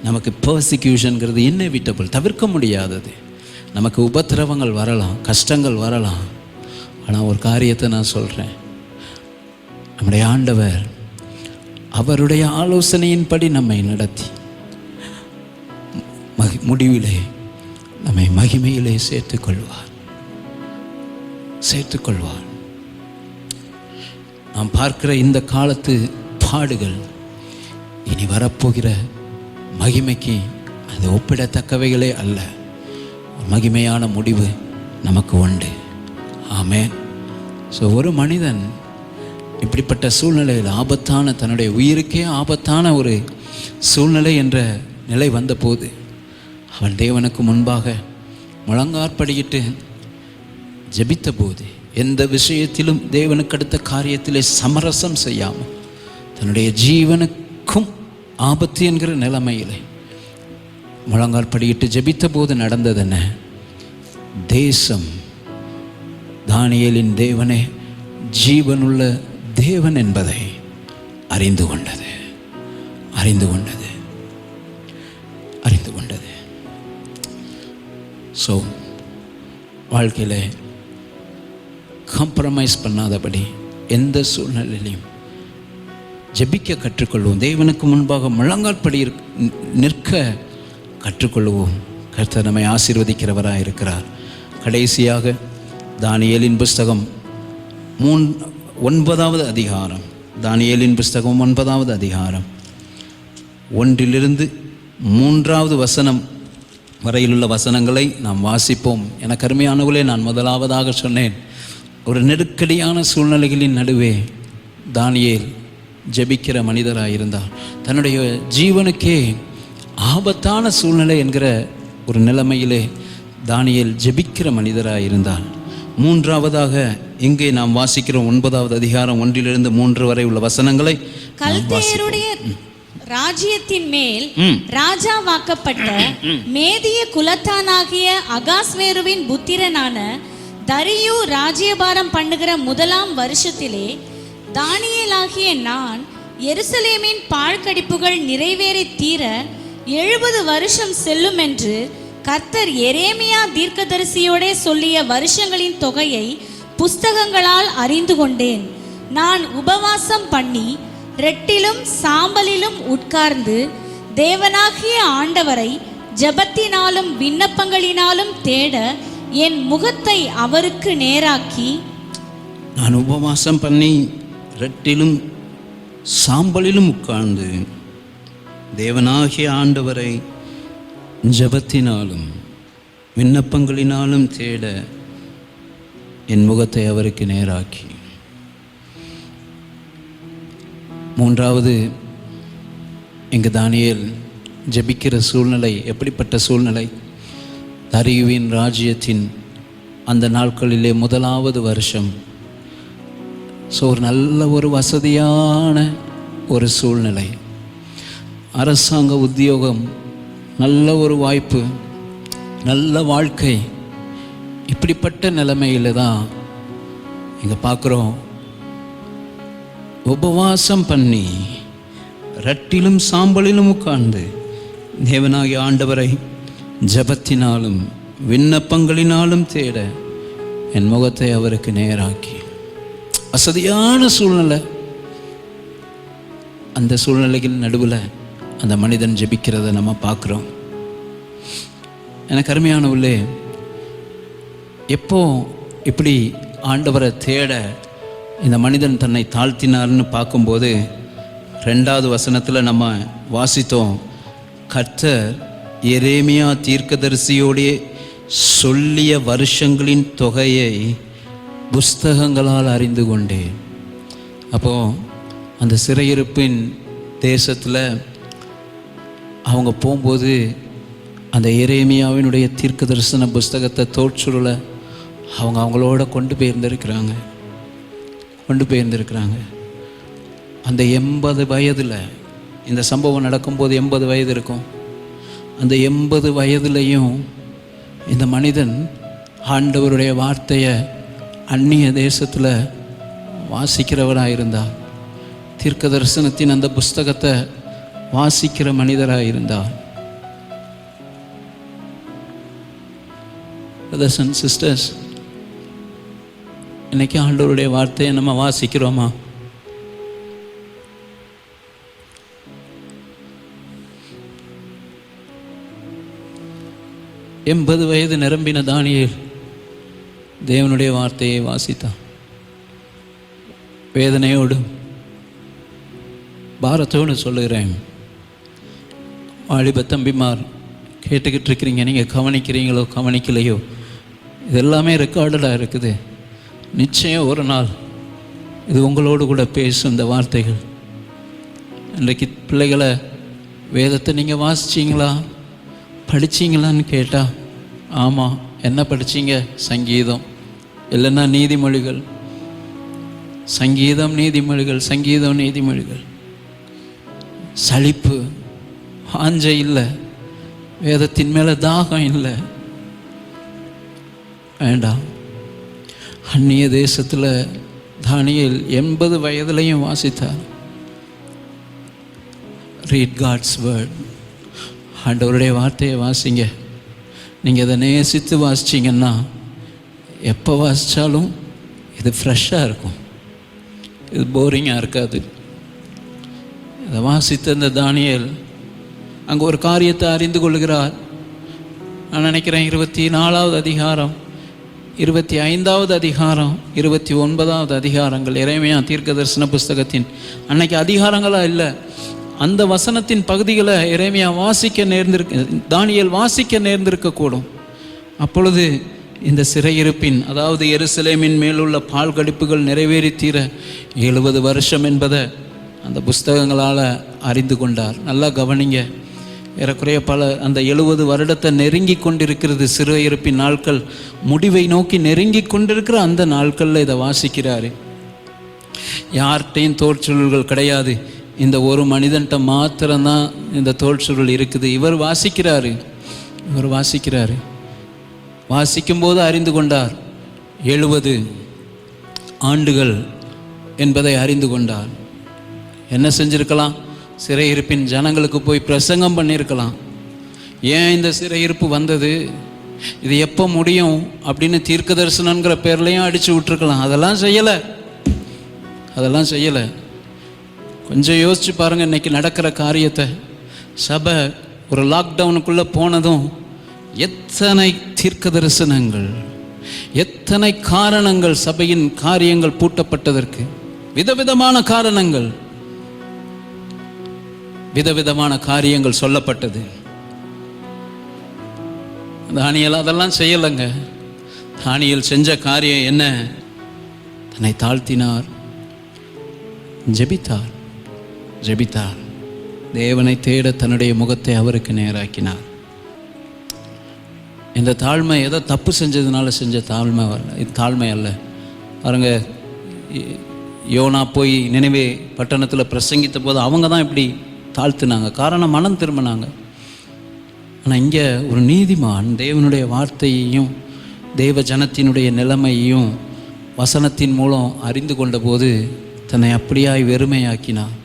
நமக்கு பர்சிக்யூஷனுங்கிறது இன்னெவிட்டபிள், தவிர்க்க முடியாதது. நமக்கு உபத்திரவங்கள் வரலாம், கஷ்டங்கள் வரலாம். ஆனால் ஒரு காரியத்தை நான் சொல்கிறேன், நம்முடைய ஆண்டவர் அவருடைய ஆலோசனையின்படி நம்மை நடத்தி முடிவிலே நம்மை மகிமையிலே சேர்த்துக்கொள்வார். நாம் பார்க்கிற இந்த காலத்து பாடுகள் இனி வரப்போகிற மகிமைக்கு அது ஒப்பிடத்தக்கவைகளே அல்ல. மகிமையான முடிவு நமக்கு உண்டு. ஆமென். ஸோ ஒரு மனிதன் இப்படிப்பட்ட சூழ்நிலையில் ஆபத்தான, தன்னுடைய உயிருக்கே ஆபத்தான ஒரு சூழ்நிலை என்ற நிலை வந்தபோது அவன் தேவனுக்கு முன்பாக முழங்காற்படியிட்டு ஜெபித்த போது, எந்த விஷயத்திலும் தேவனுக்கு அடுத்த காரியத்திலே சமரசம் செய்யாமல் தன்னுடைய ஜீவனுக்கும் ஆபத்து என்கிற நிலைமையிலே முழங்காற்படியிட்டு ஜெபித்த போது நடந்தது என்ன? தேசம் தானியேலின் தேவனே ஜீவனுள்ள தேவன் என்பதை அறிந்து கொண்டது. ஸோ வாழ்க்கையில் காம்ப்ரமைஸ் பண்ணாதபடி எந்த சூழ்நிலையிலையும் ஜெபிக்க கற்றுக்கொள்வோம். தேவனுக்கு முன்பாக முழங்காற்படி நிற்க கற்றுக்கொள்வோம். கர்த்தர் நம்மை ஆசீர்வதிக்கிறவராக இருக்கிறார். கடைசியாக தானியேலின் புஸ்தகம் 9வது அதிகாரம், தானியேலின் புஸ்தகம் 9வது அதிகாரம் 1 3 வசனம் வரையிலுள்ள வசனங்களை நாம் வாசிப்போம். எனக்கு அருமையானவர்களே, நான் முதலாவதாக சொன்னேன், ஒரு நெருக்கடியான சூழ்நிலைகளின் நடுவே தானியேல் ஜெபிக்கிற மனிதராயிருந்தார். தன்னுடைய ஜீவனுக்கே ஆபத்தான சூழ்நிலை என்கிற ஒரு நிலைமையிலே தானியேல் ஜெபிக்கிற மனிதராயிருந்தார். 3வதாக இங்கே நாம் வாசிக்கிறோம் 9வது அதிகாரம் 1 3 வரை உள்ள வசனங்களை.
கல்தேயருடைய ராஜ்யத்தின் மேல் ராஜாவாக்கப்பட்ட மேதிய குலத்தானாகிய அகாஸ்வேருவின் புத்திரனான தரியு ராஜ்யபாரம் பண்ணுகிற 1ஆம் வருஷத்திலே தானியேலாகிய நான் எருசலேமின் பாழ்கடிப்புகள் நிறைவேறி தீர 70 வருஷம் செல்லும் என்று கர்த்தர் எரேமியா தீர்க்கதரிசியோடே சொல்லிய வருஷங்களின் தொகையை புஸ்தகங்களால் அறிந்து கொண்டேன். நான் உபவாசம் பண்ணி ரெட்டிலும் சாம்பலிலும் உட்கார்ந்து தேவனாகிய ஆண்டவரை ஜெபத்தினாலும் விண்ணப்பங்களினாலும் தேட என் முகத்தை அவருக்கு நேராக்கி,
நான் உபவாசம் பண்ணி ரெட்டிலும் சாம்பலிலும் உட்கார்ந்து தேவனாகிய ஆண்டவரை ஜெபத்தினாலும் விண்ணப்பங்களினாலும் தேட என் முகத்தை அவருக்கு நேராக்கி. மூன்றாவது, எங்கள் தானியேல் ஜெபிக்கிற சூழ்நிலை எப்படிப்பட்ட சூழ்நிலை? தரியுவின் ராஜ்யத்தின் அந்த நாட்களிலே முதலாவது வருஷம். ஸோ ஒரு நல்ல ஒரு வசதியான ஒரு சூழ்நிலை, அரசாங்க உத்தியோகம், நல்ல ஒரு வாய்ப்பு, நல்ல வாழ்க்கை. இப்படிப்பட்ட நிலைமையில் தான் இங்கே பார்க்குறோம், உபவாசம் பண்ணி ரட்டிலும் சாம்பலிலும் உட்கார்ந்து தேவனாகிய ஆண்டவரை ஜெபத்தினாலும் விண்ணப்பங்களினாலும் தேட என் முகத்தை அவருக்கு நேராக்கி. வசதியான சூழ்நிலை. அந்த சூழ்நிலைகள் நடுவில் அந்த மனிதன் ஜெபிக்கிறத நம்ம பார்க்குறோம். எனக்கு அருமையானவர்களே, எப்போ இப்படி ஆண்டவரை தேட இந்த மனிதன் தன்னை தாழ்த்தினார்னு பார்க்கும்போது 2வது வசனத்தில் நம்ம வாசித்தோம், கர்த்தர் எரேமியா தீர்க்கதரிசியோடே சொல்லிய வருஷங்களின் தொகையை புஸ்தகங்களால் அறிந்து கொண்டேன். அப்போது அந்த சிறையிருப்பின் தேசத்தில் அவங்க போகும்போது அந்த எரேமியாவினுடைய தீர்க்க தரிசன புஸ்தகத்தை தோற்றுருளை அவங்களோட கொண்டு போயிருந்திருக்கிறாங்க. அந்த 80 வயதில் இந்த சம்பவம் நடக்கும்போது 80 வயது இருக்கும். அந்த 80 வயதுலையும் இந்த மனிதன் ஆண்டவருடைய வார்த்தையை அந்நிய தேசத்தில் வாசிக்கிறவராக இருந்தார். தீர்க்க தரிசனத்தின் அந்த புஸ்தகத்தை வாசிக்கிற மனிதராக இருந்தார். பிரதர்ஸ் அண்ட் சிஸ்டர்ஸ், இன்னைக்கு ஆண்டவருடைய வார்த்தையை நம்ம வாசிக்கிறோமா? எண்பது வயது நிரம்பின தானியேல் தேவனுடைய வார்த்தையை வாசித்தான். வேதனையோடு பாரத்தோடு சொல்லுகிறேன், வாலிப தம்பிமார் கேட்டுக்கிட்டு இருக்கிறீங்க, நீங்கள் கவனிக்கிறீங்களோ கவனிக்கலையோ, இது எல்லாமே ரெக்கார்டடாக இருக்குது. நிச்சயம் ஒரு நாள் இது உங்களோடு கூட பேசும் இந்த வார்த்தைகள். இன்றைக்கு பிள்ளைகளை வேதத்தை நீங்கள் வாசிச்சிங்களா படிச்சிங்களான்னு கேட்டால், ஆமாம். என்ன படிச்சிங்க? சங்கீதம், இல்லைன்னா நீதிமொழிகள். சங்கீதம் நீதிமொழிகள். சலிப்பு, ஆஞ்சை இல்லை, வேதத்தின் மேலே தாகம் இல்லை. வேண்டாம். அந்நிய தேசத்தில் தானியேல் 80 வயதுலையும் வாசித்தார். Read God's word. ஆண்டவருடைய வார்த்தையை வாசிங்க. நீங்கள் அதை நேசித்து வாசிச்சிங்கன்னா எப்போ வாசித்தாலும் இது ஃப்ரெஷ்ஷாக இருக்கும், இது போரிங்காக இருக்காது. இதை வாசித்த இந்த தானியேல் அங்கே ஒரு காரியத்தை அறிந்து கொள்கிறார். நான் நினைக்கிறேன் 24வது அதிகாரம், 25வது அதிகாரம், 29வது அதிகாரங்கள் எரேமியா தீர்க்க தரிசன புஸ்தகத்தின் அன்னைக்கு அதிகாரங்களாக இல்லை, அந்த வசனத்தின் பகுதிகளை எரேமியா தானியேல் வாசிக்க நேர்ந்திருக்கக்கூடும். அப்பொழுது இந்த சிறையிருப்பின், அதாவது எருசலேமின் மேலுள்ள பால் கடிப்புகள் நிறைவேறி தீர 70 வருஷம் என்பதை அந்த புஸ்தகங்களால் அறிந்து கொண்டார். நல்லா கவனிங்க. ஏறக்குறைய அந்த 70 வருடத்தை நெருங்கி கொண்டிருக்கிறது. சிறையிருப்பின் நாட்கள் முடிவை நோக்கி நெருங்கி கொண்டிருக்கிற அந்த நாட்களில் இதை வாசிக்கிறாரு. யார்கிட்டையும் தோற்சொல்கள் கிடையாது. இந்த ஒரு மனிதன்கிட்ட மாத்திரம்தான் இந்த தோற்சொல் இருக்குது. இவர் வாசிக்கிறாரு. வாசிக்கும்போது அறிந்து கொண்டார். 70 ஆண்டுகள் என்பதை அறிந்து கொண்டார். என்ன செஞ்சிருக்கலாம்? சிறையிருப்பின் ஜனங்களுக்கு போய் பிரசங்கம் பண்ணியிருக்கலாம். ஏன் இந்த சிறையிருப்பு வந்தது, இது எப்போ முடியும் அப்படின்னு தீர்க்க தரிசனங்கிற பேர்லையும் அடித்து விட்டுருக்கலாம். அதெல்லாம் செய்யலை. கொஞ்சம் யோசிச்சு பாருங்கள். இன்றைக்கி நடக்கிற காரியத்தை, சபை ஒரு லாக்டவுனுக்குள்ளே போனதும் எத்தனை தீர்க்க தரிசனங்கள், எத்தனை காரணங்கள், சபையின் காரியங்கள் பூட்டப்பட்டதற்கு விதவிதமான காரணங்கள், விதவிதமான காரியங்கள் சொல்லப்பட்டது. தானியேல் அதெல்லாம் செய்யலைங்க. தானியேல் செஞ்ச காரியம் என்ன? தன்னை தாழ்த்தினார், ஜெபித்தார். தேவனை தேட தன்னுடைய முகத்தை அவருக்கு நேராக்கினார். இந்த தாழ்மை ஏதோ தப்பு செஞ்சதுனால செஞ்ச தாழ்மை வரல, இது தாழ்மை அல்ல. பாருங்க, யோனா போய் நினைவே பட்டணத்தில் பிரசங்கித்த போது அவங்க தான் இப்படி தாழ்த்தினாங்க. காரணம் மனம் திரும்பினாங்க. ஆனால் இங்கே ஒரு நீதிமான் தேவனுடைய வார்த்தையையும் தேவ ஜனத்தினுடைய நிலைமையையும் வசனத்தின் மூலம் அறிந்து கொண்ட போது தன்னை அப்படியாய் வெறுமையாக்கினான்.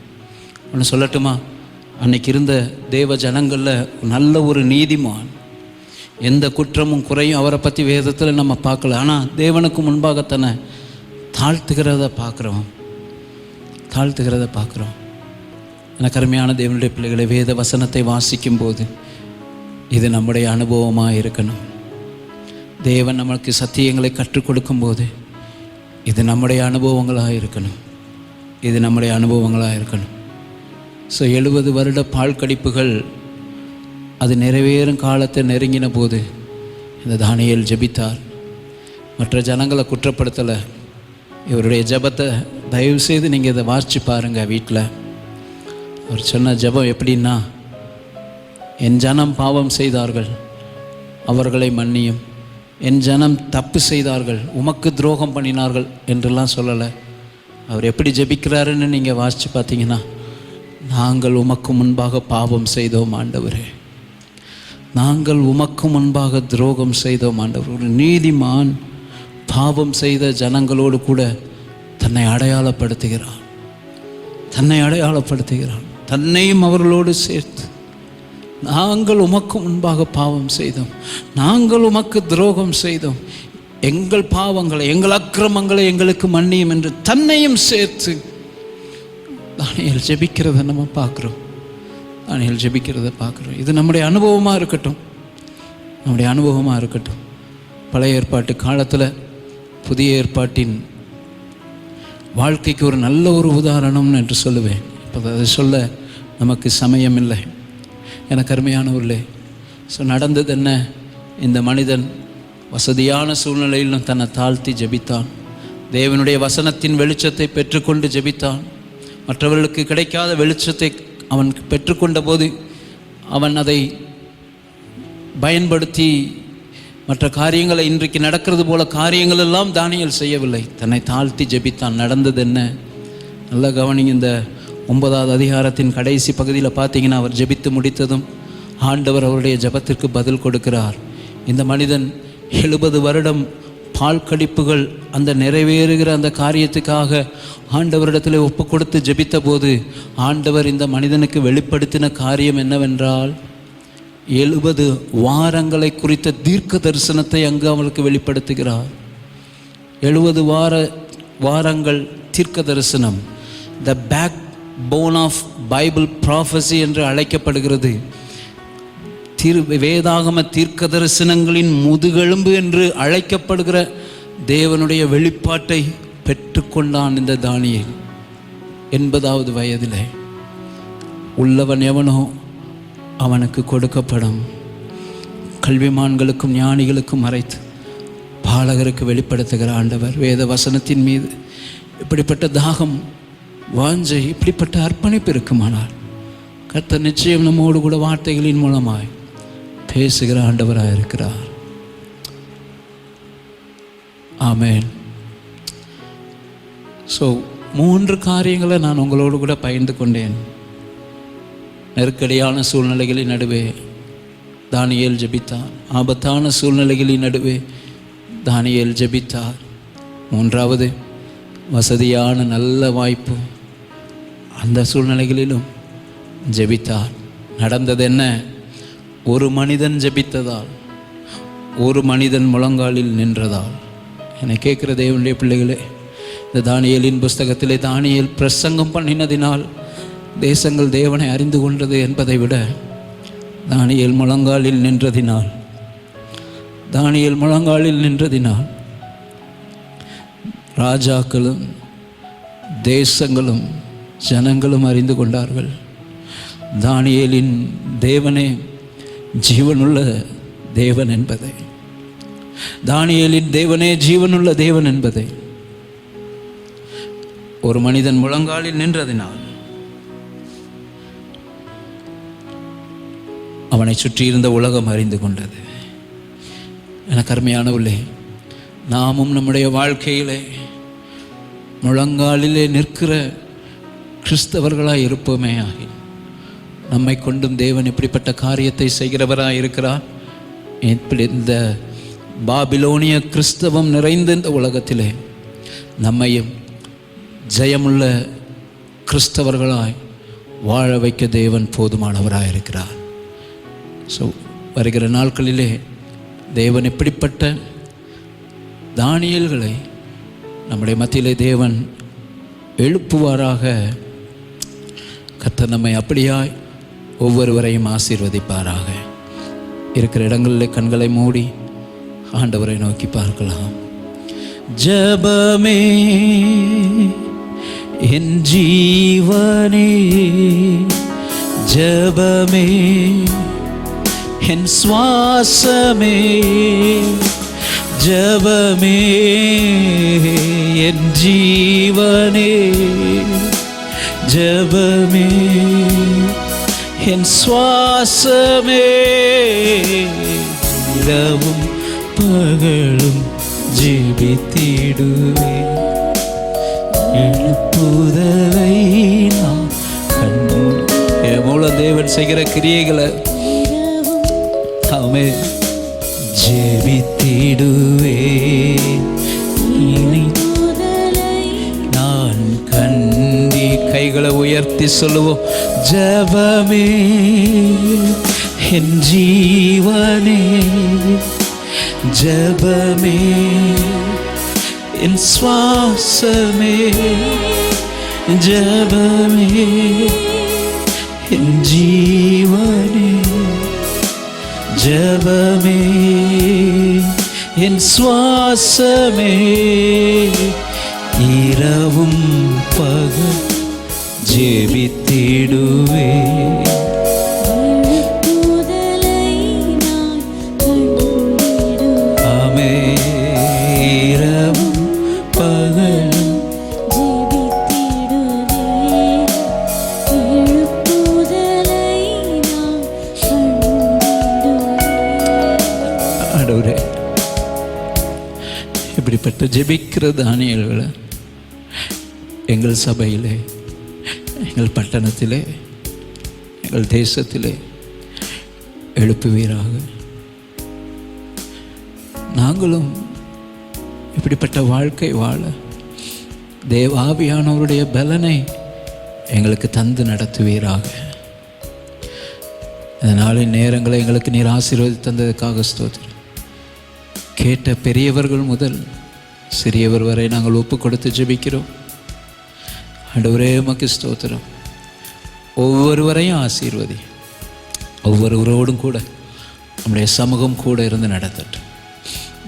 ஒன்று சொல்லட்டுமா, அன்னைக்கு இருந்த தேவ ஜனங்களில் நல்ல ஒரு நீதிமான், எந்த குற்றமும் குறையும் அவரை பற்றி வேதத்தில் நம்ம பார்க்கல. ஆனால் தேவனுக்கு முன்பாக தன்னை தாழ்த்துகிறத பார்க்குறோம். எனக்கு அருமையான தேவனுடைய பிள்ளைகளை, வேத வசனத்தை வாசிக்கும் போது இது நம்முடைய அனுபவமாக இருக்கணும். தேவன் நமக்கு சத்தியங்களை கற்றுக் கொடுக்கும்போது இது நம்முடைய அனுபவங்களாக இருக்கணும். ஸோ 70 வருட பால் கடிப்புகள் அது நிறைவேறும் காலத்தை நெருங்கின போது இந்த தானியேல் ஜெபித்தார். மற்ற ஜனங்களை குற்றப்படுத்தலை. இவருடைய ஜெபத்தை தயவுசெய்து நீங்கள் இதை வாசித்து பாருங்கள் வீட்டில். அவர் சொன்ன ஜெபம் எப்படின்னா, என் ஜனம் பாவம் செய்தார்கள், அவர்களை மன்னியும். என் ஜனம் தப்பு செய்தார்கள், உமக்கு துரோகம் பண்ணினார்கள் என்றெல்லாம் சொல்லலை. அவர் எப்படி ஜெபிக்கிறாருன்னு நீங்கள் வாசித்து பார்த்தீங்கன்னா, நாங்கள் உமக்கு முன்பாக பாவம் செய்தோம் ஆண்டவரே, நாங்கள் உமக்கு முன்பாக துரோகம் செய்தோம் ஆண்டவர். ஒரு நீதிமான் பாவம் செய்த ஜனங்களோடு கூட தன்னை அடையாளப்படுத்துகிறான், தன்னையும் அவர்களோடு சேர்த்து. நாங்கள் உமக்கு முன்பாக பாவம் செய்தோம், நாங்கள் உமக்கு துரோகம் செய்தோம், எங்கள் பாவங்களை, எங்கள் அக்கிரமங்களை எங்களுக்கு மன்னியும் என்று தன்னையும் சேர்த்து தானியேல் ஜெபிக்கிறத நம்ம பார்க்குறோம். இது நம்முடைய அனுபவமாக இருக்கட்டும். பழைய ஏற்பாட்டு காலத்தில் புதிய ஏற்பாட்டின் வாழ்க்கைக்கு ஒரு நல்ல ஒரு உதாரணம் என்று சொல்லுவேன். இப்போ அதை சொல்ல நமக்கு சமயம் இல்லை. எனக்கு அருமையானவர்களே, ஸோ நடந்தது என்ன? இந்த மனிதன் வசதியான சூழ்நிலையிலும் தன்னை தாழ்த்தி ஜெபித்தான். தேவனுடைய வசனத்தின் வெளிச்சத்தை பெற்றுக்கொண்டு ஜெபித்தான். மற்றவர்களுக்கு கிடைக்காத வெளிச்சத்தை அவன் பெற்றுக்கொண்ட போது அவன் அதை பயன்படுத்தி மற்ற காரியங்களை, இன்றைக்கு நடக்கிறது போல காரியங்கள் எல்லாம் தானியேல் செய்யவில்லை, தன்னை தாழ்த்தி ஜெபித்தான். நடந்தது என்ன? நல்ல கவனிங்க. இந்த 9வது அதிகாரத்தின் கடைசி பகுதியில் பார்த்தீங்கன்னா, அவர் ஜெபித்து முடித்ததும் ஆண்டவர் அவருடைய ஜெபத்திற்கு பதில் கொடுக்கிறார். இந்த மனிதன் 70 வருடம் பால் கடிப்புகள் அந்த நிறைவேறுகிற அந்த காரியத்துக்காக ஆண்டவரிடத்தில் ஒப்பு கொடுத்து ஜெபித்த போது ஆண்டவர் இந்த மனிதனுக்கு வெளிப்படுத்தின காரியம் என்னவென்றால், 70 வாரங்களை குறித்த தீர்க்க தரிசனத்தை அங்கு அவளுக்கு வெளிப்படுத்துகிறார். 70 வாரங்கள் தீர்க்க தரிசனம், the backbone of Bible prophecy என்று அழைக்கப்படுகிறது. வேதாகம தீர்க்க தரிசனங்களின் முதுகெலும்பு என்று அழைக்கப்படுகிற தேவனுடைய வெளிப்பாட்டை பெற்றுக்கொண்டான் இந்த தானியேல். 80வது வயதில் உள்ளவன் எவனோ அவனுக்கு கொடுக்கப்படும். கல்விமான்களுக்கும் ஞானிகளுக்கும் மறைத்து பாலகருக்கு வெளிப்படுத்துகிற ஆண்டவர். வேத வசனத்தின் மீது இப்படிப்பட்ட தாகம், வாஞ்சை, இப்படிப்பட்ட அர்ப்பணிப்பு இருக்குமானால் கர்த்தர் நிச்சயம் நம்மோடு கூட வார்த்தைகளின் மூலமாய் பேசுகிற ஆண்டவராக இருக்கிறார். ஆமென். ஸோ 3 காரியங்களை நான் உங்களோடு கூட பகிர்ந்து கொண்டேன். நெருக்கடியான சூழ்நிலைகளின் நடுவே தானியேல் ஜெபித்தார். ஆபத்தான சூழ்நிலைகளின் நடுவே தானியேல் ஜெபித்தார். 3வது, வசதியான நல்ல வாய்ப்பு, அந்த சூழ்நிலைகளிலும் ஜெபித்தார். நடந்தது என்ன?
ஒரு மனிதன் ஜெபித்ததால், ஒரு மனிதன் முழங்காலில் நின்றதால். என்னை கேட்குற தேவனுடைய பிள்ளைகளே, இந்த தானியேலின் புஸ்தகத்திலே தானியேல் பிரசங்கம் பண்ணினதினால் தேசங்கள் தேவனை அறிந்து கொண்டது என்பதை விட, தானியேல் முழங்காலில் நின்றதினால், தானியேல் முழங்காலில் நின்றதினால் ராஜாக்களும் தேசங்களும் ஜனங்களும் அறிந்து கொண்டார்கள். தானியேலின் தேவனே ஜீவனுள்ள தேவன் என்பதை, தானியேலின் தேவனே ஜீவனுள்ள தேவன் என்பதை. ஒரு மனிதன் முழங்காலில் நின்றதினால் அவனை சுற்றியிருந்த உலகம் அறிந்து கொண்டது. எனக்கு அருமையானவர்களே, நாமும் நம்முடைய வாழ்க்கையிலே முழங்காலிலே நிற்கிற கிறிஸ்தவர்களாய் இருப்போமே ஆகி, நம்மை கொண்டும் தேவன் இப்படிப்பட்ட காரியத்தை செய்கிறவராய் இருக்கிறார். இப்படி இந்த பாபிலோனிய கிறிஸ்தவம் நிறைந்த இந்த உலகத்திலே நம்மையும் ஜெயமுள்ள கிறிஸ்தவர்களாய் வாழ வைக்க தேவன் போதுமானவராய் இருக்கிறார். ஸோ வருகிற நாட்களிலே தேவன் இப்படிப்பட்ட தானியேல்களை நம்முடைய மத்தியிலே தேவன் எழுப்புவாராக. கர்த்தர் நம்மை அப்படியாய் ஒவ்வொருவரையும் ஆசீர்வதிப்பாராக. இருக்கிற இடங்களிலே கண்களை மூடி ஆண்டவரை நோக்கி பார்க்கலாம். ஜெபமே என் ஜீவனே, ஜெபமே என் சுவாசமே, ஜெபமே என் ஜீவனே, ஜெபமே என் சுவாசமே. இரவும் பகலும் ஜெபித்திடுவே, எழுப்புதலை நான் கண்டு. என் மூலம் தேவன் செய்கிற கிரியைகளை ஆமே ஜெபித்திடுவே, நான் கண்டி. கைகளை உயர்த்தி சொல்லுவோம். ஜெபமே என் ஜீவனே, ஜெபமே என் சுவாசமே, ஜெபமே என் ஜீவனே, ஜெபமே என் சுவாசமே. இரவும் பகல் ஜெபித்திடுவே, ஆமே. இரவும் பகலும் ஆண்டவரே, இப்படிப்பட்ட ஜெபிக்கிற தானியேல்களை எங்கள் சபையிலே, எங்கள் பட்டணத்திலே, எங்கள் தேசத்திலே எழுப்புவீராக. நாங்களும் இப்படிப்பட்ட வாழ்க்கை வாழ தேவாவியானவருடைய பலனை எங்களுக்கு தந்து நடத்துவீராக. இதனால நேரங்களை எங்களுக்கு நீர் ஆசீர்வதி தந்ததுக்காக ஸ்தோத்திரம். கேட்ட பெரியவர்கள் முதல் சிறியவர் வரை நாங்கள் ஒப்பு கொடுத்து ஜெபிக்கிறோம். ஆண்டவரே உமக்கு ஸ்தோத்திரம். ஒவ்வொருவரையும் ஆசீர்வதி, ஒவ்வொருவரோடும் கூட நம்முடைய சமூகம் கூட இருந்து நடத்தட்டும்.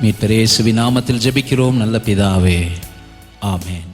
மீட்பர் இயேசுவின் நாமத்தில் ஜெபிக்கிறோம் நல்ல பிதாவே, ஆமென்.